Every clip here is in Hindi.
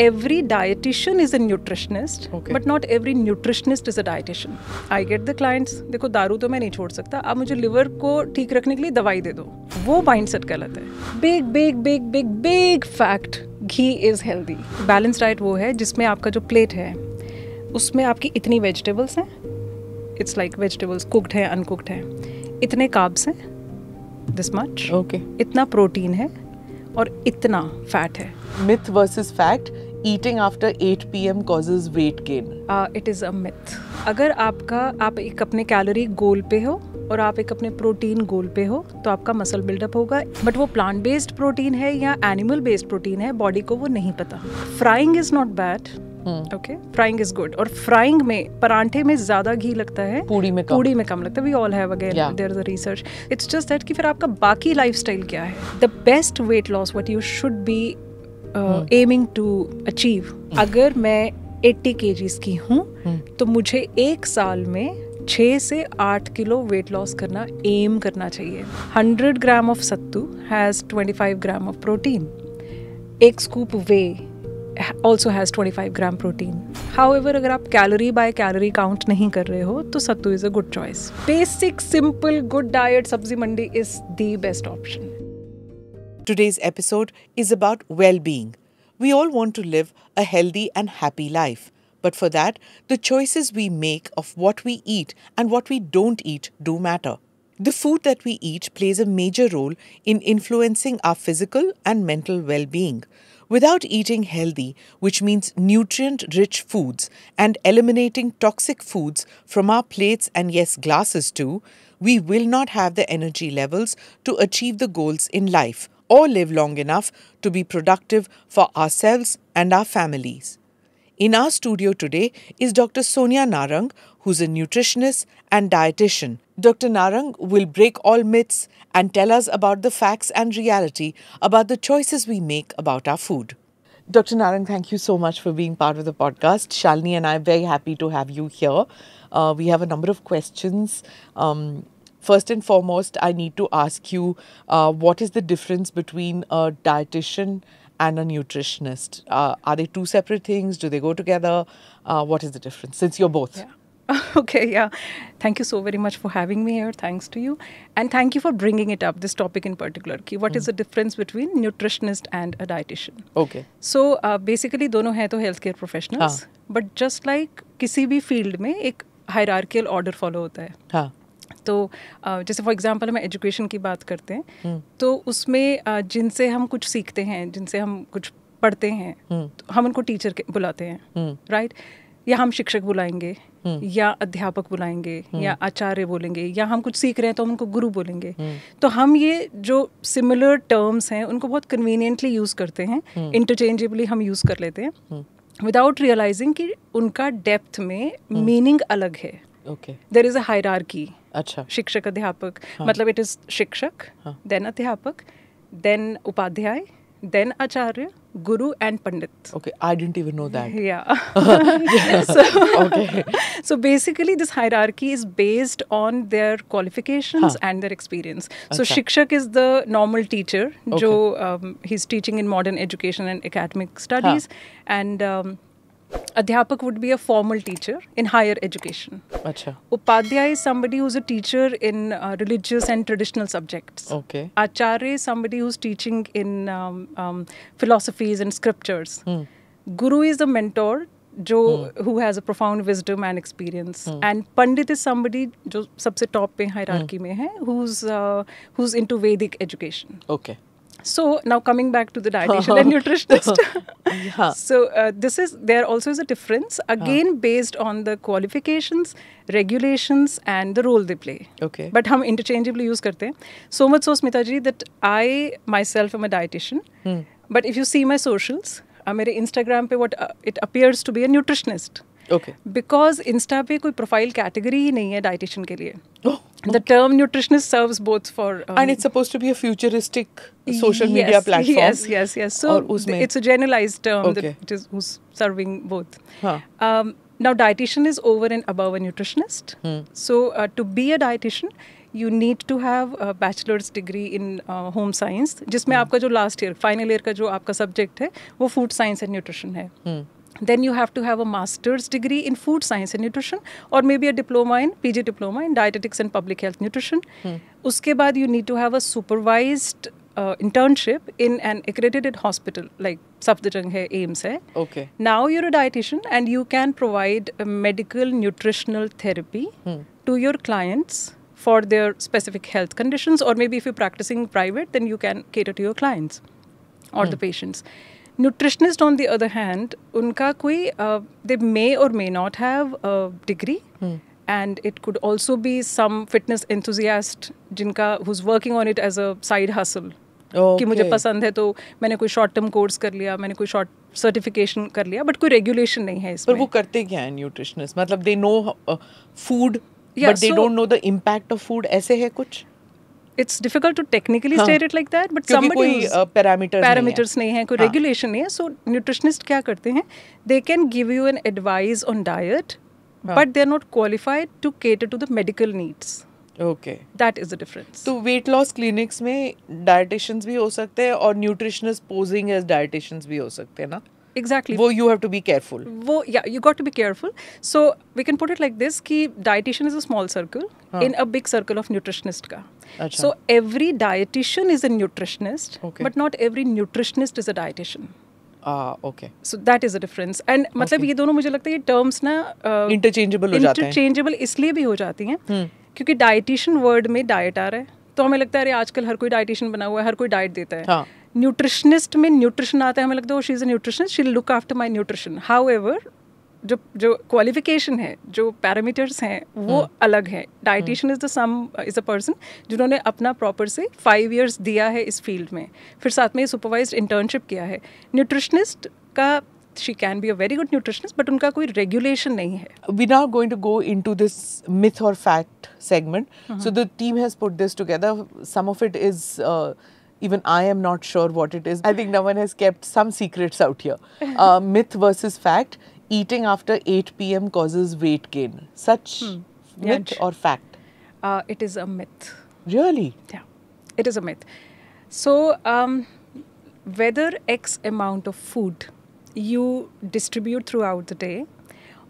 every dietitian is a nutritionist, but not every nutritionist is a dietitian. I get the clients, देखो दारू तो मैं नहीं छोड़ सकता, आप मुझे लिवर को ठीक रखने के लिए दवाई दे दो, वो माइंडसेट गलत है. Big fact, ghee is healthy. Balanced diet वो है जिसमें आपका जो प्लेट है उसमें आपकी इतनी वेजिटेबल्स हैं, इट्स लाइक वेजिटेबल्स कुक्ड है अनकुक्ड है, इतने कार्ब्स हैं दिस मच, इतना प्रोटीन है और इतना फैट है. Myth versus fact, eating after 8 p.m. causes weight gain. It is a myth. अगर आप एक अपने कैलोरी गोल पे हो और आप एक अपने प्रोटीन गोल पे हो तो आपका मसल बिल्डअप होगा, बट वो प्लांट बेस्ड प्रोटीन है या एनिमल बेस्ड प्रोटीन है, बॉडी को वो नहीं पता. Frying is not bad, okay, frying is good. और फ्राइंग में परांठे में ज्यादा घी लगता है, पूड़ी में कम लगता है. We all have again there is a research. It's just that कि फिर आपका बाकी लाइफस्टाइल क्या है. The best weight loss what you should be aiming to achieve. अगर मैं 80 kgs की हूँ तो मुझे एक साल में 6 से 8 किलो वेट लॉस करना एम करना चाहिए. 100 gram of sattu has 25 gram of protein. एक scoop whey also has 25 gram protein. However, अगर आप कैलोरी बाय कैलोरी काउंट नहीं कर रहे हो तो सत्तू is a good choice. Basic, simple, good diet, sabzi mandi is the best option. Today's episode is about well-being. We all want to live a healthy and happy life. But for that, the choices we make of what we eat and what we don't eat do matter. The food that we eat plays a major role in influencing our physical and mental well-being. Without eating healthy, which means nutrient-rich foods, and eliminating toxic foods from our plates and yes, glasses too, we will not have the energy levels to achieve the goals in life or live long enough to be productive for ourselves and our families. In our studio today is Dr. Sonia Narang, who's a nutritionist and dietitian. Dr. Narang will break all myths and tell us about the facts and reality about the choices we make about our food. Dr. Narang, thank you so much for being part of the podcast. Shalini and I are very happy to have you here. We have a number of questions. First and foremost, I need to ask you, what is the difference between a dietitian and a nutritionist? Are they two separate things? Do they go together? What is the difference, since you're both? Yeah. Okay, yeah. Thank you so very much for having me here. Thanks to you. And thank you for bringing it up, this topic in particular. Ki what is the difference between nutritionist and a dietitian? Okay. So, basically, दोनों हैं तो healthcare professionals. But just like किसी भी field में एक hierarchical order follow होता है. हाँ. तो जैसे फॉर एग्जांपल हम एजुकेशन की बात करते हैं तो उसमें जिनसे हम कुछ सीखते हैं, जिनसे हम कुछ पढ़ते हैं, तो हम उनको टीचर बुलाते हैं, राइट? या हम शिक्षक बुलाएंगे या अध्यापक बुलाएंगे या आचार्य बोलेंगे, या हम कुछ सीख रहे हैं तो हम उनको गुरु बोलेंगे. तो हम ये जो सिमिलर टर्म्स हैं उनको बहुत कन्वीनियंटली यूज़ करते हैं, इंटरचेंजेबली हम यूज़ कर लेते हैं विदाउट रियलाइजिंग कि उनका डेप्थ में मीनिंग अलग है. There is a hierarchy. अच्छा. शिक्षक अध्यापक मतलब इट इज शिक्षक, देन अध्यापक, देन उपाध्याय, then acharya, guru and pandit. Okay, I didn't even know that. Yeah. So basically this hierarchy is based on their qualifications and their experience. So shikshak is the normal teacher jo he's teaching in modern education and academic studies, and adhyapak would be a formal teacher in higher education. Acha. Upadhyay is somebody who's a teacher in religious and traditional subjects. Okay. Acharya is somebody who's teaching in philosophies and scriptures. Guru is the mentor who has a profound wisdom and experience. And Pandit is somebody जो सबसे top पे hierarchy में है, who's into Vedic education. Okay. So now coming back to the dietitian and nutritionist. So there also is a difference again based on the qualifications, regulations and the role they play. Okay. But हम interchangeably use करते हैं. So much so, Smita ji, that I myself am a dietitian. But if you see my socials, मेरे Instagram पे it appears to be a nutritionist. Okay. Because Insta पे कोई profile category ही नहीं है dietitian के लिए. The term nutritionist serves both for... and it's supposed to be a futuristic social media platform. Yes. So it's a generalized term that who's serving both. Now dietitian is over and above a nutritionist. So to be a dietitian, you need to have bachelor's degree in home science, जिसमें आपका जो लास्ट ईयर फाइनल ईयर का जो आपका सब्जेक्ट है वो फूड साइंस एंड न्यूट्रिशन है. Then you have to have a master's degree in food science and nutrition, or maybe a diploma in PG diploma in dietetics and public health nutrition. Uske baad you need to have a supervised internship in an accredited hospital like Safdarjung hai, AIMS hai. Okay. Now you're a dietitian and you can provide a medical nutritional therapy to your clients for their specific health conditions, or maybe if you're practicing private, then you can cater to your clients or the patients. Nutritionist, on the other hand, उनका कोई they may or may not have a degree, and it could also be some fitness enthusiast जिनका who's working on it as a side hustle. कि मुझे पसंद है तो मैंने कोई शॉर्ट टर्म कोर्स कर लिया, मैंने कोई शॉर्ट सर्टिफिकेशन कर लिया, बट कोई रेगुलेशन नहीं है इसमें. पर वो करते क्या है न्यूट्रिशनिस्ट? मतलब they know food but they don't know the impact of food, ऐसे है कुछ? It's difficult to technically state it like that, but somebody who's parameters नहीं है, कोई regulation नहीं है. So nutritionist क्या करते हैं? They can give you an advice on diet, but they're not qualified to cater to the medical needs. Okay. That is the difference. तो weight loss clinics में dietitians भी हो सकते हैं और nutritionists posing as dietitians भी हो सकते हैं ना? Exactly. वो you have to be careful. वो yeah, you got to be careful. So we can put it like this कि dietitian is a small circle in a big circle of nutritionist का. अच्छा. So every dietitian is a nutritionist, but not every nutritionist is a dietitian. Okay. So that is the difference. And मतलब ये दोनों मुझे लगता है ये terms ना interchangeable हो जाते हैं. Interchangeable इसलिए भी हो जाती हैं क्योंकि dietitian word में diet आ रहा है, तो हमें लगता है अरे आजकल हर कोई dietitian बना हुआ है, हर कोई diet देता है. न्यूट्रिशनिस्ट में न्यूट्रिशन आता है, हमें लगता है she is a nutritionist, she will look after my nutrition. However जो क्वालिफिकेशन है, जो पैरामीटर्स हैं वो अलग है. डाइटिशियन इज़ अ पर्सन जिन्होंने अपना प्रॉपर से 5 years दिया है इस फील्ड में, फिर साथ में सुपरवाइज्ड इंटर्नशिप किया है. न्यूट्रिशनिस्ट का she can be a very good nutritionist, but उनका कोई regulation नहीं है. We're now going to go into this myth or fact segment. So the team has put this together. Some of it is even I am not sure what it is. I think no one has kept some secrets out here. Myth versus fact. Eating after 8 p.m. causes weight gain. Such myth or fact? It is a myth. Really? Yeah, it is a myth. So whether X amount of food you distribute throughout the day,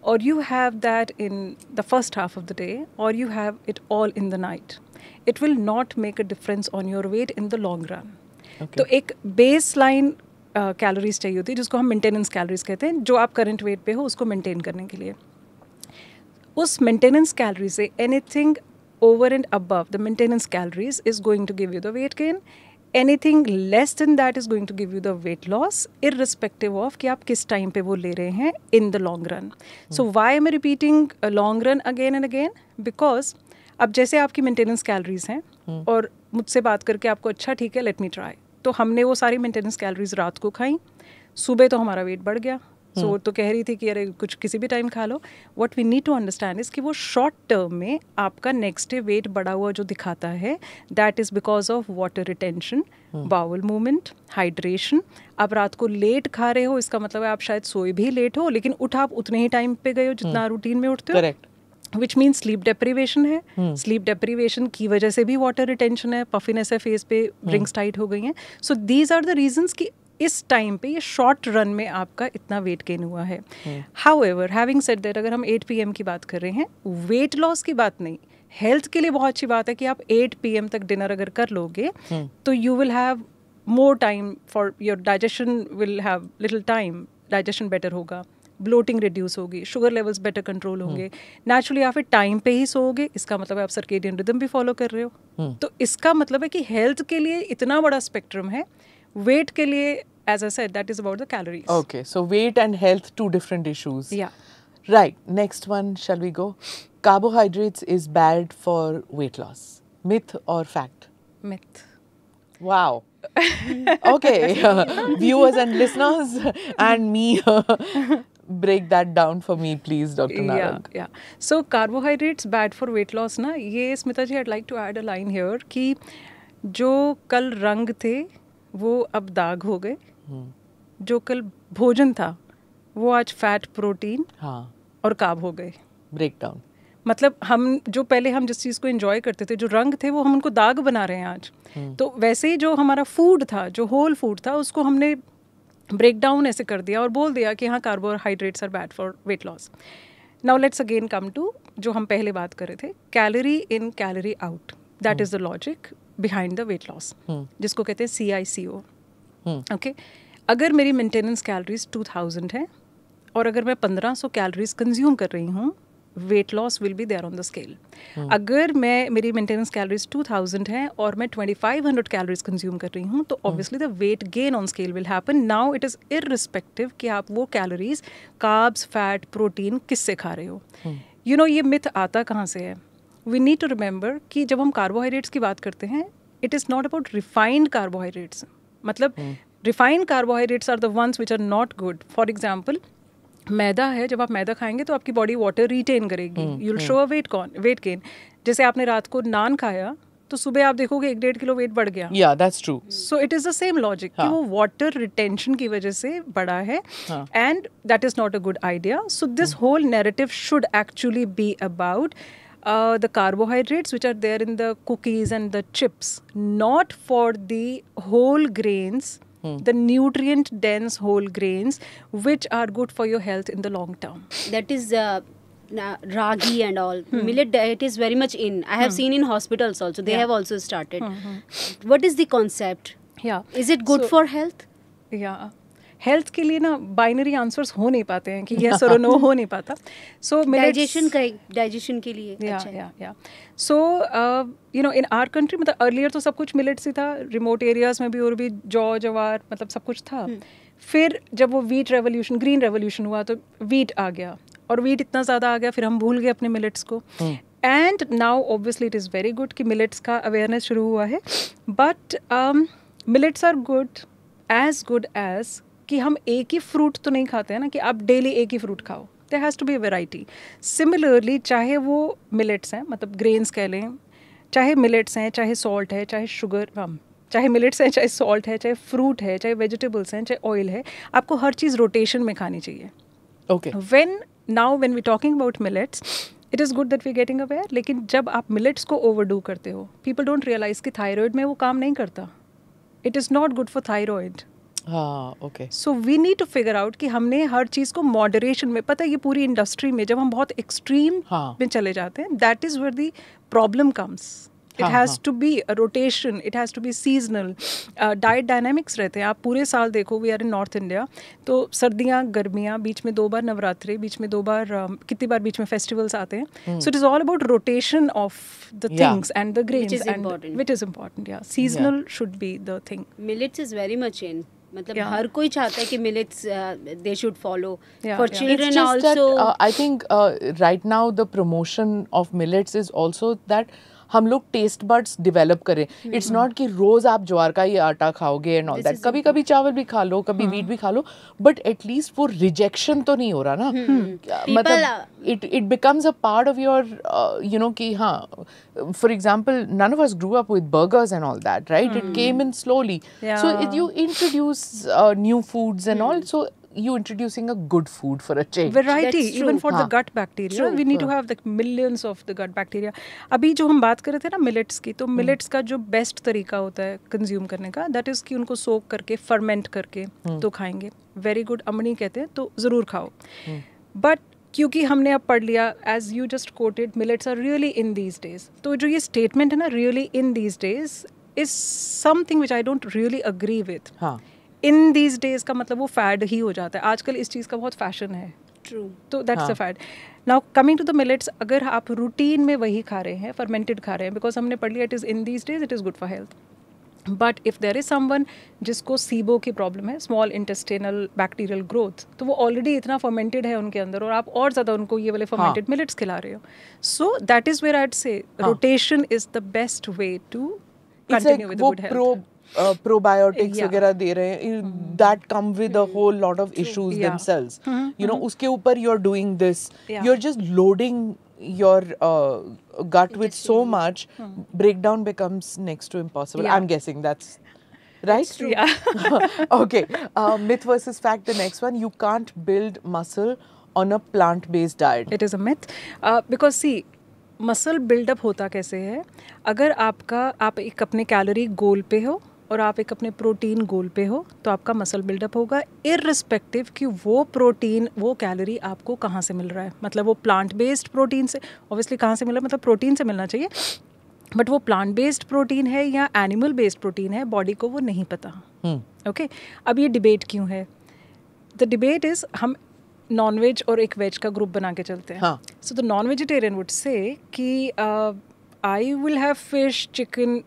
or you have that in the first half of the day, or you have it all in the night, it will not make a difference on your weight in the long run. Okay. तो एक baseline कैलोरीज चाहिए होती है जिसको हम मेंटेनेंस कैलोरीज कहते हैं, जो आप करंट वेट पे हो उसको मेंटेन करने के लिए. उस मेंटेनेंस कैलोरी से anything over and above the maintenance calories is going to give you the weight gain. Anything less than that is going to give you the weight loss, irrespective of कि आप किस टाइम पे वो ले रहे हैं in the long run. So why am I repeating long run again and again? Because अब जैसे आपकी मेंटेनेंस कैलोरीज हैं और मुझसे बात करके आपको अच्छा ठीक है लेट मी ट्राई, तो हमने वो सारी मेंटेनेंस कैलोरीज रात को खाई, सुबह तो हमारा वेट बढ़ गया. सो वो तो कह रही थी कि अरे कुछ किसी भी टाइम खा लो. What we need to understand is कि वो शॉर्ट टर्म में आपका नेक्स्ट डे वेट बढ़ा हुआ जो दिखाता है, that is because of water retention, bowel movement, hydration. आप रात को लेट खा रहे हो, इसका मतलब है आप शायद सोए भी लेट हो, लेकिन उठ आप उतने ही टाइम पे गए हो जितना रूटीन में उठते हो. Correct. Which mean sleep deprivation है. स्लीप डेप्रीवेशन की वजह से भी वाटर रिटेंशन है, पफिनेस है फेस पे, रिंग्स टाइट हो गई हैं. So these are the reasons कि इस टाइम पे ये शॉर्ट रन में आपका इतना वेट गेन हुआ है. हाउएवर हैविंग सेड दैट, अगर हम 8 PM की बात कर रहे हैं, वेट लॉस की बात नहीं, हेल्थ के लिए बहुत अच्छी बात है कि आप 8 PM तक डिनर अगर कर लोगे तो you will have more time for your digestion, will have little time, digestion better होगा, ब्लोटिंग रिड्यूस होगी, शुगर लेवल्स बेटर कंट्रोल होंगे. नेचुरली आप टाइम पे ही सोओगे, इसका मतलब है आप सर्केडियन रिदम भी फॉलो कर रहे हो. तो इसका मतलब है कि हेल्थ के लिए इतना बड़ा स्पेक्ट्रम है. वेट के लिए, as I said, that is about the calories. Okay, so weight and health, two different issues. Yeah. Right, next one, shall we go? Carbohydrates is bad for weight loss. Myth or fact? Myth. Wow. Okay, viewers and listeners and me, break that down for me, please, Dr. Narang. Yeah. So carbohydrates bad for weight loss ना, ये स्मिता जी, I'd like to add a line here कि जो कल रंग थे वो अब दाग हो गए, जो कल भोजन था वो आज फैट, प्रोटीन और कार्ब हो गए. Break down. मतलब हम जो पहले हम जिस चीज़ को एंजॉय करते थे, जो रंग थे, वो हम उनको दाग बना रहे हैं आज। तो वैसे ही जो हमारा फूड था, जो होल फूड था, उसको हमने ब्रेक डाउन ऐसे कर दिया और बोल दिया कि हाँ, carbohydrates are bad for weight loss. Now let's again come to जो हम पहले बात कर रहे थे, calorie in calorie out, that is the logic behind the weight loss, जिसको कहते हैं CICO। ओके, अगर मेरी मेंटेनेंस कैलोरीज 2000 है और अगर मैं 1500 कैलोरीज कंज्यूम कर रही हूँ, weight loss will be there on the scale. अगर मेरी मेंटेनेंस कैलोरीज 2000 है और मैं 2500 कैलोरीज कंज्यूम कर रही हूँ, तो obviously the weight gain on scale will happen. Now it is irrespective कि आप वो कैलोरीज, कार्ब्स, फैट, प्रोटीन किससे खा रहे हो। यू नो, ये मिथ आता कहाँ से है? वी नीड टू रिमेंबर कि जब हम कार्बोहाइड्रेट्स की बात करते हैं, it is not about refined carbohydrates. मतलब refined carbohydrates are the ones which are not good. For example, मैदा है, जब आप मैदा खाएंगे तो आपकी बॉडी वाटर रिटेन करेगी, you will show a weight gain. जैसे आपने रात को नान खाया तो सुबह आप देखोगे 1-1.5 किलो वेट बढ़ गया। Yeah, that's true. So it is the same logic कि वो वाटर रिटेंशन की वजह से बढ़ा है, and that is not a good idea. So this whole narrative should actually be about the carbohydrates which are there in the cookies and the chips, not for the whole grains, the nutrient dense whole grains which are good for your health in the long term. That is ragi and all. Millet diet is very much in. I have seen in hospitals also. They have also started. What is the concept? Yeah. Is it good for health? Yeah. Health के लिए ना बाइनरी आंसर्स हो नहीं पाते हैं कि यस और नो हो नहीं पाता। सो डाइजेशन के लिए या so you know, in our country मतलब अर्लियर तो सब कुछ मिलेट्स ही था, रिमोट एरियाज में भी और भी जौ जवार मतलब सब कुछ था। फिर जब वो वीट रेवोल्यूशन, ग्रीन रेवोल्यूशन हुआ तो वीट आ गया, और वीट इतना ज़्यादा आ गया फिर हम भूल गए अपने मिलेट्स को। And now obviously it is very good कि मिलेट्स का अवेयरनेस शुरू हुआ है, but millets are good as कि हम एक ही फ्रूट तो नहीं खाते हैं ना, कि आप डेली एक ही फ्रूट खाओ। There has to be a variety. Similarly चाहे वो मिलेट्स हैं, मतलब ग्रेन्स कह लें, चाहे मिलेट्स हैं, चाहे सॉल्ट है, चाहे शुगर, चाहे मिलेट्स हैं, चाहे सॉल्ट है, चाहे फ्रूट है, चाहे वेजिटेबल्स हैं, चाहे ऑयल है, आपको हर चीज़ रोटेशन में खानी चाहिए। Okay. when we talking about millets, it is good that we getting aware, लेकिन जब आप मिलेट्स को ओवरडू करते हो, people don't realize कि थायराइड में वो काम नहीं करता। It is not good for thyroid. Okay. So we need to figure out कि हमने हर चीज़ को मॉडरेशन में, पता है ये पूरी इंडस्ट्री में जब हम बहुत एक्सट्रीम में चले जाते हैं, that is where the problem comes. It has to be a rotation, it has to be seasonal, diet dynamics रहते हैं। आप पूरे साल देखो, we are in North India, तो सर्दियाँ, गर्मियाँ, बीच में 2 बार नवरात्रि, बीच में 2 बार कितनी बार बीच में फेस्टिवल्स आते हैं। So it is all about rotation of the things and the grains, which is important. या seasonal should be the thing. Millets is very much in, मतलब हर कोई चाहता है कि millets they should follow for children also. I think right now the promotion of millets is also that हम लोग टेस्ट बड्स डेवलप करें। इट्स नॉट कि रोज आप ज्वार का ही आटा खाओगे एंड ऑल दैट, कभी कभी चावल भी खा लो, कभी वीट भी खा लो, बट एटलीस्ट वो रिजेक्शन तो नहीं हो रहा ना। मतलब it becomes a part of your you know कि हाँ, for example none of us grew up with burgers and all that, right? It came in slowly, so you introduce new foods and all, so you introducing a good food for a change. Variety, even for the gut bacteria. We need to have like millions of the gut bacteria. अभी जो हम बात कर रहे थे ना मिलेट्स की, तो मिलेट्स का जो बेस्ट तरीका होता है कंज्यूम करने का, दैट इज़ कि उनको सोक करके, फर्मेंट करके तो खाएंगे। वेरी गुड, अमनी कहते हैं, तो ज़रूर खाओ। बट क्योंकि हमने अब पढ़ लिया, as you just quoted, millets are really in these days, तो जो ये स्टेटमेंट है ना, really in these days, is something which I don't really agree with. In these days का मतलब वो फैड ही हो जाता है। आजकल इस चीज़ का बहुत फैशन है। ट्रू, तो that's a fad. Now coming to the millets, अगर आप रूटीन में वही खा रहे हैं, फर्मेंटेड खा रहे हैं, बिकॉज हमने पढ़ लिया it is in these days, it is good for health. But if there is someone जिसको सीबो की प्रॉब्लम है, स्मॉल इंटेस्टिनल बैक्टीरियल ग्रोथ, तो वो ऑलरेडी इतना फर्मेंटेड है उनके अंदर, और आप और ज़्यादा उनको ये वाले फर्मेंटेड मिलेट्स खिला रहे हो। So that is where I would say rotation is the best way to continue with good health. probiotics वगैरह दे रहे हैं, that come with a whole lot of issues themselves. You know, उसके ऊपर you're doing this, you're just loading your gut with so much, breakdown becomes next to impossible. I'm guessing that's right? Yeah. Okay. Myth versus fact. The next one: you can't build muscle on a plant-based diet. It is a myth. Because see, muscle buildup होता कैसे है, अगर आप एक अपने कैलोरी गोल पे हो और आप एक अपने प्रोटीन गोल पे हो तो आपका मसल बिल्डअप होगा, इररिस्पेक्टिव कि वो प्रोटीन वो कैलोरी आपको कहाँ से मिल रहा है. मतलब वो प्लांट बेस्ड प्रोटीन से, ऑब्वियसली कहाँ से मिल रहा है, मतलब प्रोटीन से मिलना चाहिए, बट वो प्लांट बेस्ड प्रोटीन है या एनिमल बेस्ड प्रोटीन है, बॉडी को वो नहीं पता. ओके, अब ये डिबेट क्यों है? द डिबेट इज़ हम नॉन वेज और एक वेज का ग्रुप बना के चलते हैं. So the non vegetarian would say कि I will have fish, chicken,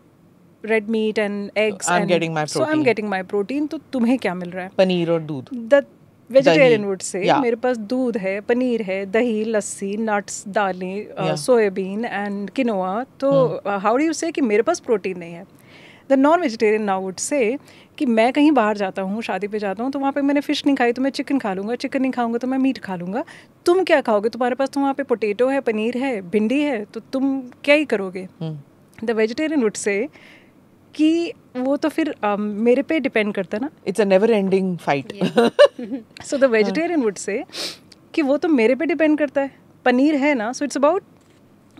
red meat and eggs, I'm getting my so I am getting my protein. तो तुम्हें क्या मिल रहा है? पनीर और दूध. The vegetarian would say Yeah. मेरे पास दूध है, पनीर है, दही, लस्सी, नट्स, दालें, सोयाबीन एंड किनोआ. तो हाउ डू यू से कि मेरे पास प्रोटीन नहीं है? The non vegetarian now would say कि मैं कहीं बाहर जाता हूँ, शादी पे जाता हूँ, तो वहाँ पे मैंने फ़िश नहीं खाई तो मैं चिकन खा लूँगा, चिकन नहीं खाऊंगा तो मैं मीट खा लूँगा. तुम क्या खाओगे? तुम्हारे पास तो वहाँ पे पोटैटो है, पनीर है, भिंडी है, तो तुम क्या ही करोगे? द वेजिटेरियन वुड से कि वो तो फिर मेरे पे डिपेंड करता है ना. It's a never-ending fight. So the vegetarian would say कि वो तो मेरे पे डिपेंड करता है. पनीर है ना, so it's about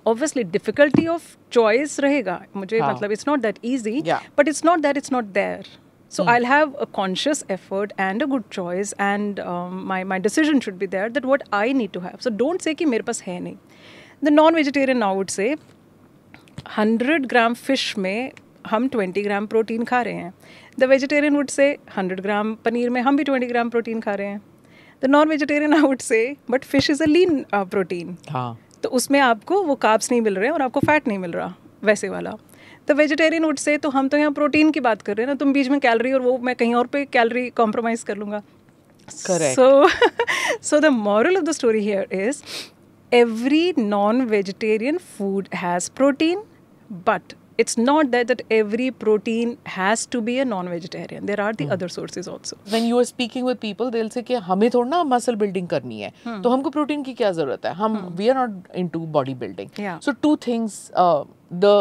obviously difficulty of choice रहेगा. मुझे मतलब it's not that easy, but it's not that it's not there. So I'll have a conscious effort and a good choice, and my decision should be there that what I need to have. So don't say कि मेरे पास है नहीं. The non-vegetarian now would say 100 gram fish में हम 20 ग्राम प्रोटीन खा रहे हैं. द वेजिटेरियन वुड से 100 ग्राम पनीर में हम भी 20 ग्राम प्रोटीन खा रहे हैं. The non vegetarian I would से but fish is a lean protein. तो उसमें आपको वो कार्ब्स नहीं मिल रहे हैं और आपको फैट नहीं मिल रहा वैसे वाला. द वेजिटेरियन वुड से तो हम तो यहाँ प्रोटीन की बात कर रहे हैं ना, तुम बीच में कैलोरी और वो मैं कहीं और पे कैलोरी कॉम्प्रोमाइज़ कर लूँगा. So the moral of the story here is every non-vegetarian food has protein, but it's not that every protein has to be a non-vegetarian. There are the other sources also. When you are speaking with people, they'll say कि हमें थोड़ा ना मसल बिल्डिंग करनी है, तो हमको प्रोटीन की क्या जरूरत है? हम we are not into body building. Yeah. So two things: the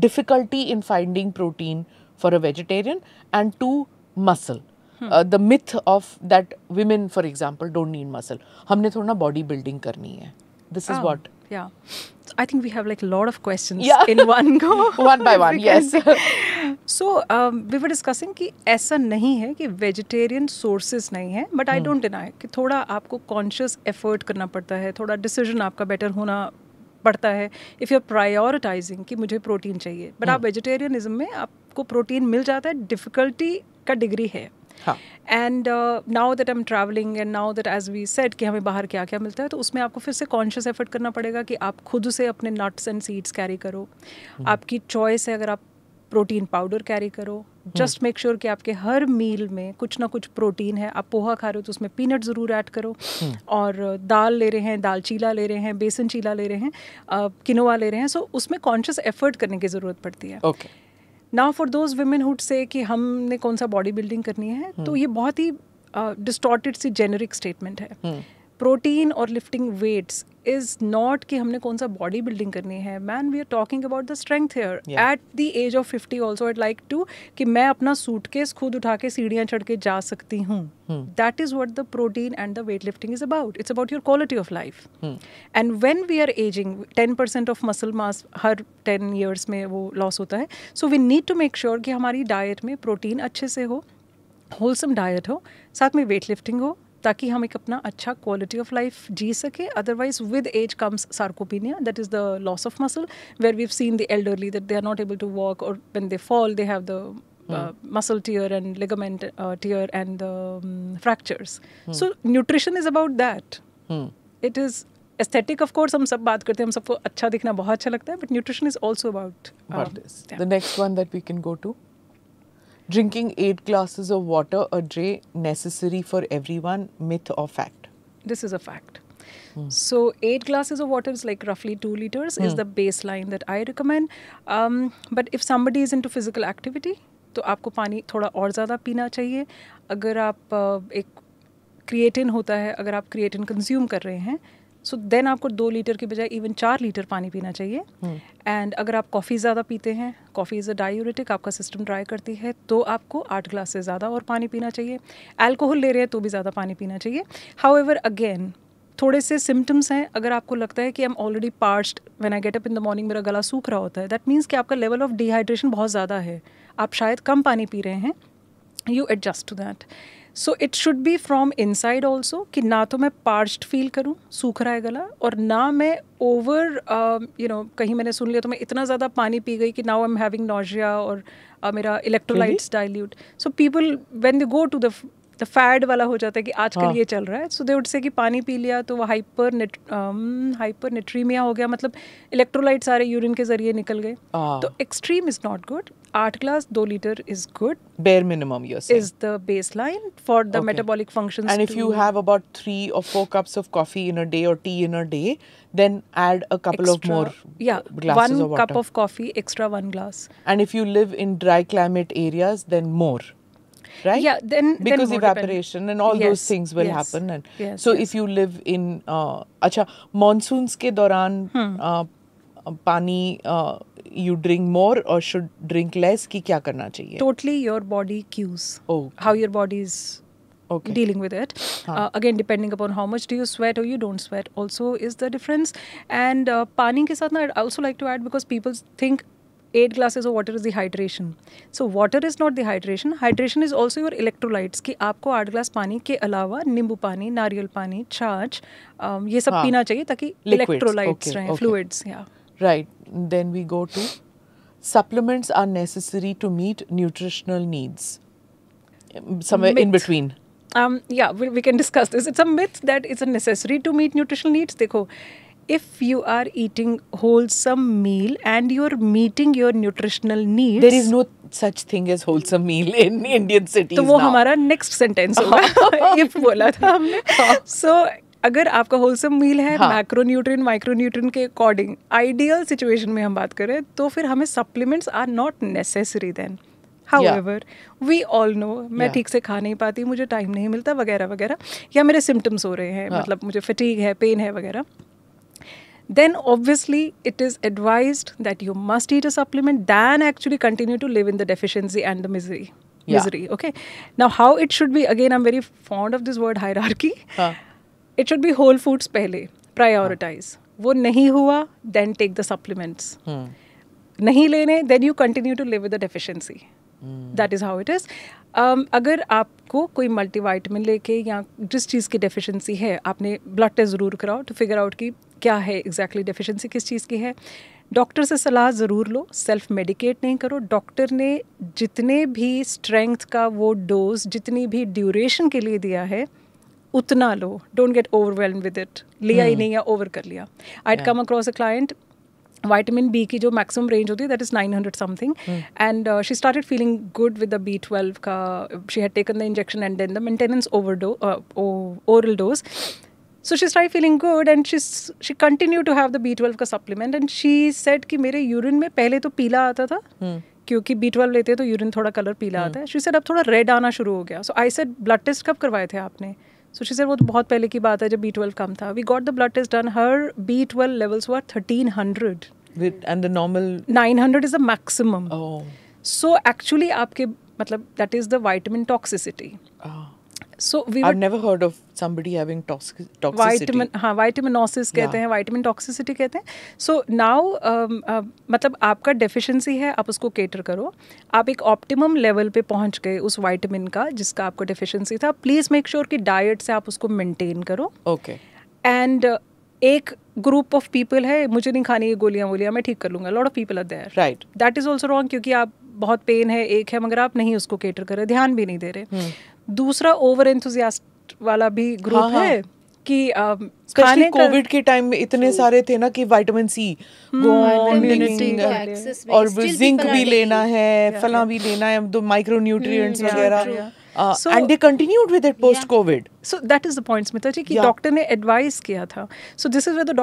difficulty in finding protein for a vegetarian, and two, muscle. The myth of that women, for example, don't need muscle. हमने थोड़ा ना body building करनी है. This is what. Yeah. I think we have like a lot of questions in one go. One by one, yes. So we were discussing कि ऐसा नहीं है कि vegetarian sources नहीं है, but I don't deny कि थोड़ा आपको conscious effort करना पड़ता है, थोड़ा decision आपका better होना पड़ता है. If you're prioritizing कि मुझे प्रोटीन चाहिए, but आप वेजिटेरियनिज्म में आपको प्रोटीन मिल जाता है, डिफ़िकल्टी का डिग्री है. And now that I am travelling and now that as we said कि हमें बाहर क्या क्या मिलता है, तो उसमें आपको फिर से कॉन्शियस एफर्ट करना पड़ेगा कि आप खुद से अपने नट्स एंड सीड्स कैरी करो. आपकी चॉइस है, अगर आप प्रोटीन पाउडर कैरी करो. जस्ट मेक श्योर कि आपके हर मील में कुछ ना कुछ प्रोटीन है. आप पोहा खा रहे हो तो उसमें पीनट ज़रूर ऐड करो. और दाल ले रहे हैं, दाल चीला ले रहे हैं, बेसन चीला ले रहे हैं, किनोआ ले रहे हैं, सो उसमें कॉन्शियस एफर्ट करने की ज़रूरत पड़ती है. Now for those women hood से कि हमने कौन सा बॉडी बिल्डिंग करनी है, तो ये बहुत ही डिस्टॉर्टेड सी जेनरिक स्टेटमेंट है. प्रोटीन और लिफ्टिंग वेट्स इज नॉट कि हमने कौन सा बॉडी बिल्डिंग करनी है. Man, we are talking about the strength here. At the age of 50 also I'd like to कि मैं अपना सूटकेस खुद उठा के सीढ़ियाँ चढ़ के जा सकती हूँ. That is what the protein and the weight lifting is about. It's about your quality of life. And when we are ageing, 10% of muscle mass हर 10 years में वो लॉस होता है. So we need to make sure कि हमारी डाइट में प्रोटीन अच्छे से हो, होलसम डाइट हो, साथ में वेट लिफ्टिंग हो, ताकि हम एक अपना अच्छा क्वालिटी ऑफ लाइफ जी सके. Otherwise with age comes sarcopenia, that is the loss of muscle, where we have seen the elderly that they are not able to walk, और when they fall they have the muscle tear and ligament tear and fractures. So nutrition is about that. It is aesthetic, of course. हम सब बात करते हैं, हम सबको अच्छा दिखना बहुत अच्छा लगता है, but nutrition is also about this. The next one that we can go to: drinking 8 glasses of water a day necessary for everyone, myth or fact? This is a fact. So 8 glasses of water is like roughly 2 liters is the baseline that I recommend. But if somebody is into physical activity, तो आपको पानी थोड़ा और ज़्यादा पीना चाहिए. अगर आप एक क्रिएटिन होता है, अगर आप क्रिएटिन कंज्यूम कर रहे हैं, सो देन आपको 2 लीटर की बजाय इवन 4 लीटर पानी पीना चाहिए. एंड अगर आप कॉफ़ी ज़्यादा पीते हैं, कॉफ़ी इज़ अ डायूरेटिक, आपका सिस्टम ड्राई करती है, तो आपको 8 ग्लास से ज़्यादा और पानी पीना चाहिए. अल्कोहल ले रहे हैं तो भी ज़्यादा पानी पीना चाहिए. हाउएवर अगेन थोड़े से सिम्टम्स हैं. अगर आपको लगता है कि I am already parched, when I get up in the morning मेरा गला सूख रहा होता है, दैट मीन्स कि आपका लेवल ऑफ डिहाइड्रेशन बहुत ज़्यादा है, आप शायद कम पानी पी रहे हैं. You adjust to that. So it should be from inside also, कि ना तो मैं पार्च्ड फील करूँ, सूख रहा है गला, और ना मैं ओवर कहीं मैंने सुन लिया तो मैं इतना ज़्यादा पानी पी गई कि now I am having nausea और मेरा electrolytes dilute. So people when they go to the fad वाला हो जाता है कि आजकल ये चल रहा है, सो दे वुड से कि पानी पी लिया तो वो हाइपरनेट्रीमिया हो गया, मतलब इलेक्ट्रोलाइट सारे यूरिन के जरिए निकल गए. तो extreme is not good. 8 glass 2 litre is good. Bare minimum, you're saying. Is the baseline for the metabolic functions. And if you have about 3 or 4 cups of coffee in a day or tea in a day, then add a couple of more glasses of water. 1 cup of coffee, extra 1 glass. And if you live in dry climate areas, then more. Right? Yeah, then because then evaporation and all those things will happen. And so if you live in monsoons ke dauran पानी you drink more or should drink less, ki kya karna chahiye? Totally your body cues. How your body is dealing with it. Again, depending upon how much do you sweat or you don't sweat also is the difference. And पानी के साथ ना I'd also like to add, because people think 8 glasses of water is the hydration. So water is not the hydration. Hydration is also your electrolytes, कि आपको 8 ग्लास पानी के अलावा नींबू पानी, नारियल पानी, छाछ, ये सब पीना चाहिए ताकि electrolytes रहें, fluids. Right. Then we go to supplements are necessary to meet nutritional needs. Somewhere in between. We can discuss this. It's a myth that it's a necessary to meet nutritional needs. देखो, if you are eating wholesome meal and you're meeting your nutritional needs, there is no such thing as wholesome meal in Indian cities. तो वो हमारा next sentence होगा. if बोला था हमने. So अगर आपका होलसम मील है मैक्रोन्यूट्रिएंट माइक्रोन्यूट्रिएंट के अकॉर्डिंग, आइडियल सिचुएशन में हम बात करें, तो फिर हमें supplements are not necessary then. However we all know, मैं ठीक से खा नहीं पाती, मुझे टाइम नहीं मिलता वगैरह वगैरह, या मेरे सिम्टम्स हो रहे हैं, मतलब मुझे फटीग है, पेन है वगैरह, then obviously it is advised that you must eat a supplement than actually continue to live in the deficiency and the misery. Okay, now how it should be, again I'm very fond of this word hierarchy. It should be whole foods पहले, prioritize. वो नहीं हुआ, then take the supplements. नहीं लेने, then you continue to live with the deficiency. That is how it is. अगर आपको कोई मल्टीवाइटामिन लेके या जिस चीज़ की डेफिशिएंसी है, आपने ब्लड टेस्ट ज़रूर कराओ टू फिगर आउट कि क्या है एग्जैक्टली डेफिशिएंसी किस चीज़ की है. डॉक्टर से सलाह ज़रूर लो, सेल्फ मेडिकेट नहीं करो. डॉक्टर ने जितने भी स्ट्रेंथ का वो डोज, जितनी भी ड्यूरेशन के लिए दिया है, उतना लो. Don't get overwhelmed with it. लिया ही नहीं या ओवर कर लिया. I come across a client, vitamin B की जो मैक्सिमम रेंज होती है that is 900 something, and she started feeling good with the B12 का. She had taken the injection and then the maintenance oral dose. So she started feeling good and she continued to have the B12 का supplement, and she said कि मेरे यूरिन में पहले तो पीला आता था, क्योंकि B12 लेते हैं तो यूरिन थोड़ा कलर पीला आता है. She said अब थोड़ा रेड आना शुरू हो गया. So I said blood test कब करवाए थे आपने? So she said वो तो बहुत पहले की बात है जब B12 कम था. We got the blood test done. Her B12 levels were 1300. And the normal 900 is the maximum. Oh. So actually आपके मतलब that is the vitamin toxicity. So I've never heard of somebody having toxicity. vitaminosis कहते हैं, vitamin toxicity कहते हैं. So now मतलब आपका deficiency है, आप उसको cater करो. आप एक optimum level पे पहुंच गए उस vitamin का जिसका आपको deficiency था. Please make sure कि diet से आप उसको maintain करो. Okay. And एक group of people है, मुझे नहीं खानी ये गोलियाँ मैं ठीक कर लूँगा. lot of people are there. Right. That is also wrong, क्योंकि आप बहुत पेन है, एक है, मगर आप नहीं उसको cater कर रहे, ध्यान भी नहीं दे रहे. दूसरा ओवर एंथुजियास्ट वाला भी ग्रुप है कि खाने कोविड के टाइम में इतने सारे थे ना कि विटामिन सी और जिंक भी लेना है, फला भी लेना है, दो माइक्रो न्यूट्रिएंट्स वगैरह, and they continued with it post COVID. So that is the point Smita ji, कि डॉक्टर ने एडवाइस किया था. So this is where the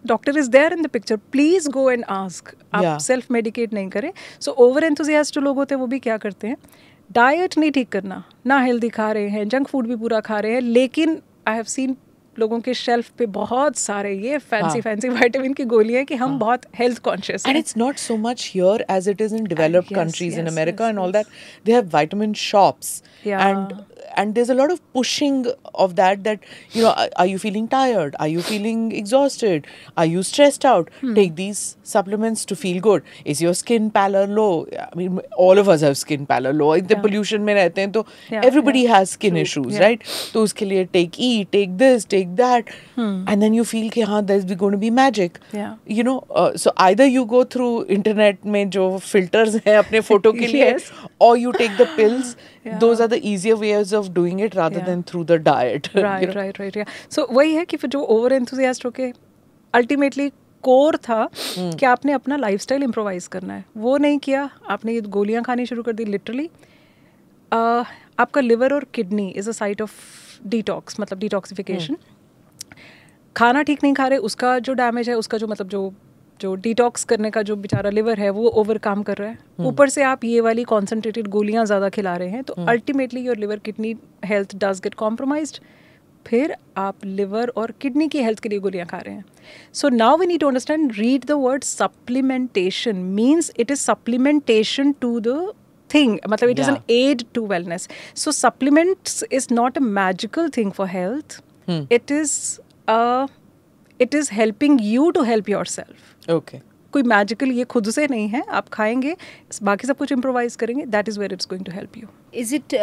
doctor is there in the picture. Please go and ask. आप सेल्फ मेडिकेट नहीं करें. सो ओवर एंथुजियास्ट जो लोग होते हैं वो भी क्या करते हैं, डाइट नहीं ठीक करना, ना हेल्दी खा रहे हैं, जंक फूड भी पूरा खा रहे हैं, लेकिन आई हैव सीन लोगों के शेल्फ पे बहुत सारे ये फैंसी विटामिन की गोलियां हैं कि हम बहुत हेल्थ कॉन्शियस हैं. And it's not so much here as it is in developed Yes, countries in yes, America yes, and all yes. that. They have vitamin shops. Yeah. And there's a lot of pushing of that you know, are you feeling tired? Are you feeling exhausted? Are you stressed out? Take these supplements to feel good. Is your skin pallor low? I mean, all of us have skin pallor low. The pollution में रहते हैं तो everybody has skin issues, right? तो उसके लिए take this, take that. And then you feel कि हाँ, there's going to be magic. Yeah. You know, so either you go through internet में जो filters हैं अपने photo के लिए, Yes. or you take the pills. Those are the easier ways of doing it rather than through the diet. Right, you know? right, yeah. So वही है कि फिर जो ओवर एंथुसियास्ट होके अल्टीमेटली कोर था कि आपने अपना लाइफस्टाइल इम्प्रोवाइज करना है, वो नहीं किया, आपने ये गोलियां खानी शुरू कर दी. लिटरली आपका लिवर और kidney is a site of detox, मतलब डिटॉक्सिफिकेशन. खाना ठीक नहीं खा रहे, उसका जो डैमेज है, उसका जो मतलब जो डिटॉक्स करने का जो बेचारा लिवर है वो ओवरकम कर रहा है. ऊपर से आप ये वाली कॉन्सेंट्रेटेड गोलियां ज़्यादा खिला रहे हैं, तो ultimately your liver kidney health does get compromised. फिर आप लिवर और किडनी की हेल्थ के लिए गोलियां खा रहे हैं. So now we need to understand, read the word supplementation means it is supplementation to the thing, मतलब it is an aid to wellness. So supplements is not a magical thing for health. It is helping you to help yourself. Okay. कोई मैजिकल ये खुद से नहीं है, आप खाएंगे, बाकी सब कुछ इम्प्रोवाइज करेंगे, that is where it's going to help you. Is it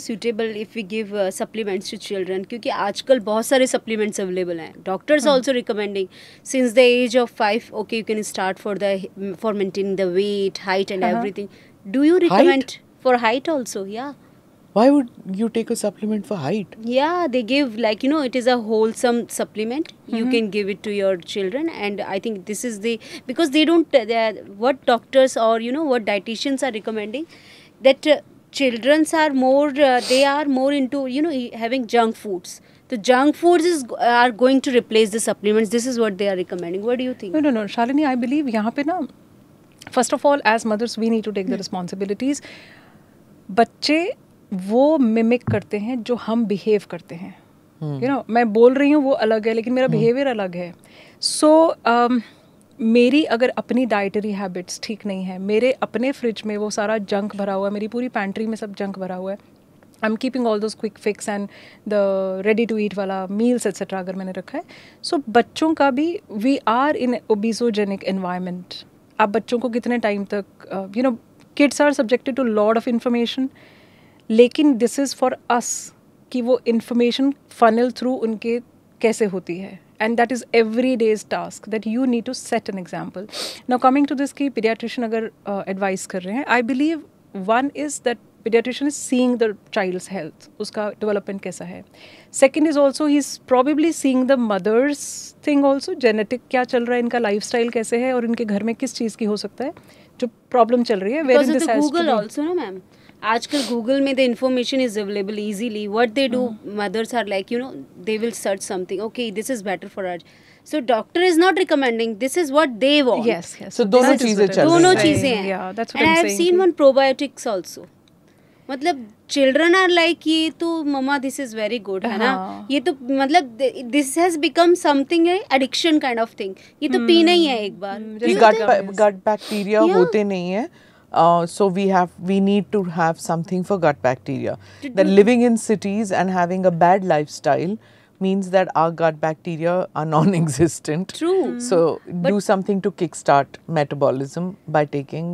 suitable if we give supplements to children? क्योंकि आजकल बहुत सारे supplements available हैं. Doctors are also recommending since the age of 5. Okay, you can start for maintaining the weight, height, and everything. Do you recommend for height also? Yeah. Why would you take a supplement for height? Yeah, they give it is a wholesome supplement. You can give it to your children, and I think this is because they don't what doctors or what dietitians are recommending, that children are more they are more into having junk foods. The junk foods are going to replace the supplements. This is what they are recommending. What do you think? No, Shalini, I believe यहाँ पे ना, first of all, as mothers we need to take the responsibilities. बच्चे वो मिमिक करते हैं जो हम बिहेव करते हैं. मैं बोल रही हूँ वो अलग है, लेकिन मेरा बिहेवियर अलग है. सो मेरी अगर अपनी डाइटरी हैबिट्स ठीक नहीं है, मेरे अपने फ्रिज में वो सारा जंक भरा हुआ है, मेरी पूरी पैंट्री में सब जंक भरा हुआ है, I am keeping all those quick fix and the ready to eat वाला मील्स एक्सेट्रा अगर मैंने रखा है. सो बच्चों का भी, we are in obesogenic environment. आप बच्चों को कितने टाइम तक kids are subjected to lot of information, लेकिन दिस इज़ फॉर अस कि वो इन्फॉर्मेशन फनल थ्रू उनके कैसे होती है. And that is every day's task that you need to set an example. Now coming to this कि पीडियाट्रिशियन अगर एडवाइस कर रहे हैं, I believe one is that pediatrician is seeing the child's health, उसका development कैसा है. Second is also he is probably seeing the mother's thing also, genetic क्या चल रहा है, इनका lifestyle कैसे है और इनके घर में किस चीज़ की हो सकता है जो problem चल रही है. Because of the Google also, no ma'am. आजकल Google में the information is available easily. What they do, mothers are like, they will search something. Okay, this is better for us. So doctor is not recommending. This is what they want. Yes. So दोनों चीज़ें चल रही हैं. दोनों चीज़ें हैं. Yeah, that's what And I'm I have saying. seen one probiotics also. मतलब चिल्ड्रन आर लाइक ये तो मम्मा दिस इज वेरी गुड है ना, ये तो मतलब this has become something addiction kind of thing. ये तो पीना ही है एक बार. गट बैक्टीरिया होते नहीं है. So we need to have something for gut bacteria. That living in cities and having a bad lifestyle means that our gut bacteria are non-existent. True. So do something to kickstart metabolism by taking